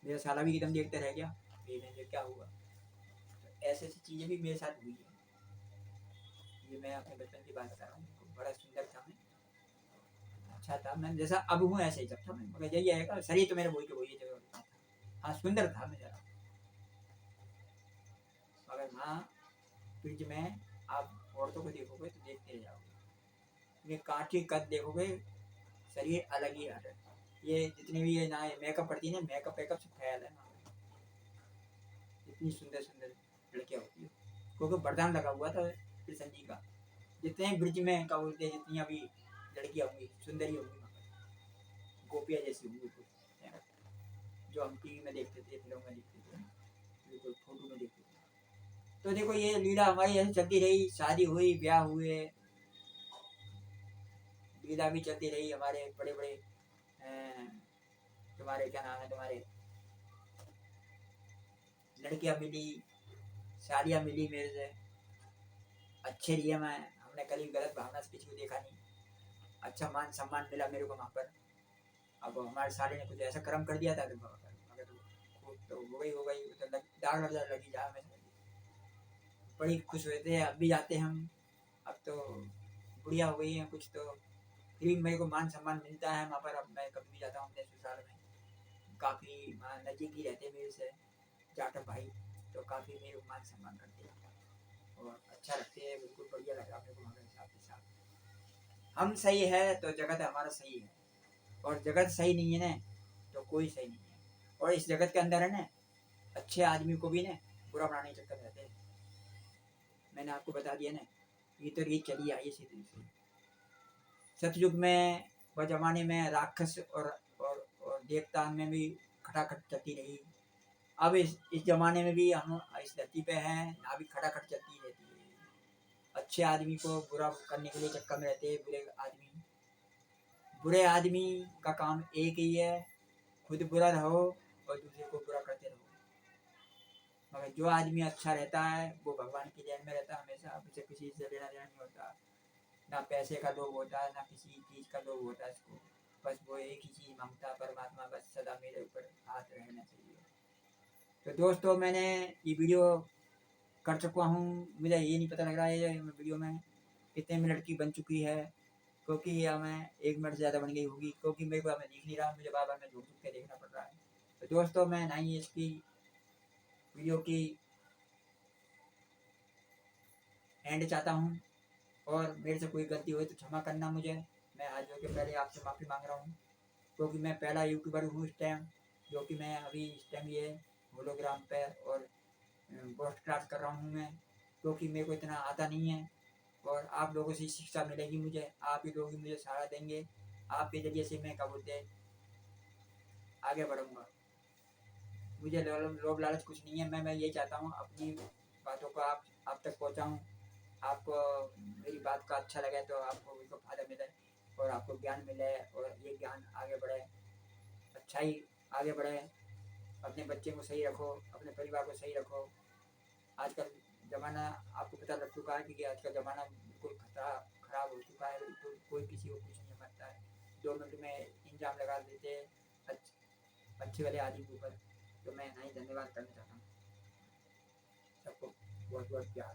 मेरा साला भी एकदम देखते रह गया, ये क्या हुआ, तो ऐसी ऐसी चीजें भी मेरे साथ हुई है। ये मैं अपने बचपन की बात कर रहा हूँ, बड़ा सुंदर था मैं, अच्छा था मैं, जैसा अब हूँ ऐसे ही जब था मैं, मगर यही है शरीर तो मेरे वही के वही है, हाँ सुंदर था मैं जरा, मगर हाँ फ्रिज में आप औरतों को देखोगे तो देखते रह जाओगे, ये कांटे कद देखोगे, शरीर अलग ही हट, ये जितने भी ये ना मेकअप करती है ना, मेकअप वेकअप से ख्याल है ना, इतनी सुंदर सुंदर लड़कियाँ होती है, क्योंकि वरदान लगा हुआ था कृष्ण जी का, जितने ब्रिज में का बोलते हैं, जितनी अभी लड़कियाँ होंगी सुंदरी होंगी, गोपिया जैसी होंगी, जो हम टीवी में देखते थे, फिल्म में देखते थे, बिल्कुल फोटो में देखते थे। तो देखो ये लीला हमारी ऐसे चलती रही, शादी हुई, ब्याह हुए, लीला भी चलती रही, हमारे बड़े बड़े तुम्हारे क्या नाम है, तुम्हारे लड़कियां मिली, शादियां मिली मेरे से, अच्छे लिए मैं, हमने कभी गलत भावना से किसी को देखा नहीं, अच्छा मान सम्मान मिला मेरे को वहाँ पर। अब हमारे साले ने कुछ ऐसा कर्म कर दिया था, तो हो गई तो दाग लगी जा में, बड़ी खुश हुए थे, अब भी जाते हम, अब तो बुढ़िया हो गई है कुछ, तो फिर भी मेरे को मान सम्मान मिलता है वहाँ पर, अब मैं कभी भी जाता हूँ अपने ससुराल में, काफ़ी नज़दीक ही रहते मेरे से जाटव भाई, तो काफ़ी मेरे को मान सम्मान करते हैं और अच्छा रखते हैं, बिल्कुल बढ़िया लगा मेरे को हमारे हिसाब के साथ। हम सही है तो जगत हमारा सही है, और जगत सही नहीं है ना तो कोई सही नहीं है, और इस जगत के अंदर है ना अच्छे आदमी को भी ना बुरा बनाने के चक्कर रहते हैं। मैंने आपको बता दिया ना, ये तो रीत चली आई इसी दिन से, सतयुग में वह जमाने में राक्षस और देवता में भी खटाखट चलती रही, अब इस जमाने में भी हम इस धरती पे हैं, यहाँ भी खटाखट चलती रहती है, अच्छे आदमी को बुरा करने के लिए चक्कर में रहते हैं बुरे आदमी का काम एक ही है, खुद बुरा रहो और दूसरे को बुरा करते रहो। मगर जो आदमी अच्छा रहता है वो भगवान की जय में रहता है हमेशा, उसे किसी से लेना देना नहीं होता, ना पैसे का लोभ होता है ना किसी चीज़ का लोभ होता है इसको, बस वो एक ही चीज़ मांगता है, परमात्मा बस सदा मेरे ऊपर हाथ रहना चाहिए। तो दोस्तों मैंने ये वीडियो कर चुका हूँ, मुझे ये नहीं पता लग रहा है ये वीडियो में कितने मिनट की बन चुकी है, क्योंकि ये हमें 1 मिनट से ज़्यादा बन गई होगी, क्योंकि मेरे को हमें दिख नहीं रहा, मुझे बार बार में झुक झुक के देखना पड़ रहा है। तो दोस्तों मैं नहीं इसकी वीडियो की एंड चाहता हूँ, और मेरे से कोई गलती हुई तो क्षमा करना मुझे, मैं हाथ जोड़ के पहले आपसे माफ़ी मांग रहा हूँ, क्योंकि मैं पहला यूट्यूबर हूँ इस टाइम, जो कि मैं अभी इस टाइम ये होलोग्राम पे और पोस्ट क्लास कर रहा हूँ मैं, क्योंकि मेरे को इतना आता नहीं है, और आप लोगों से शिक्षा मिलेगी मुझे, आप ही लोग ही मुझे सहारा देंगे, आपके जरिए से मैं क्या बोलते हैं आगे बढ़ूँगा। मुझे लोभ लालच कुछ नहीं है, मैं यही चाहता हूँ अपनी बातों को आप तक पहुँचाऊँ, आपको मेरी बात का अच्छा लगे तो आपको उसको फ़ायदा मिले और आपको ज्ञान मिले, और ये ज्ञान आगे बढ़े, अच्छा ही आगे बढ़े। अपने बच्चे को सही रखो, अपने परिवार को सही रखो। आजकल ज़माना आपको पता लग चुका है कि आज का ज़माना बिल्कुल खराब हो चुका है, बिल्कुल कोई किसी को कुछ नहीं समझता है, 2 मिनट में इल्ज़ाम लगा देते हैं अच्छे वाले आदमी के ऊपर। तो मैं यहाँ ही धन्यवाद करना चाहता हूँ सबको, बहुत बहुत प्यार।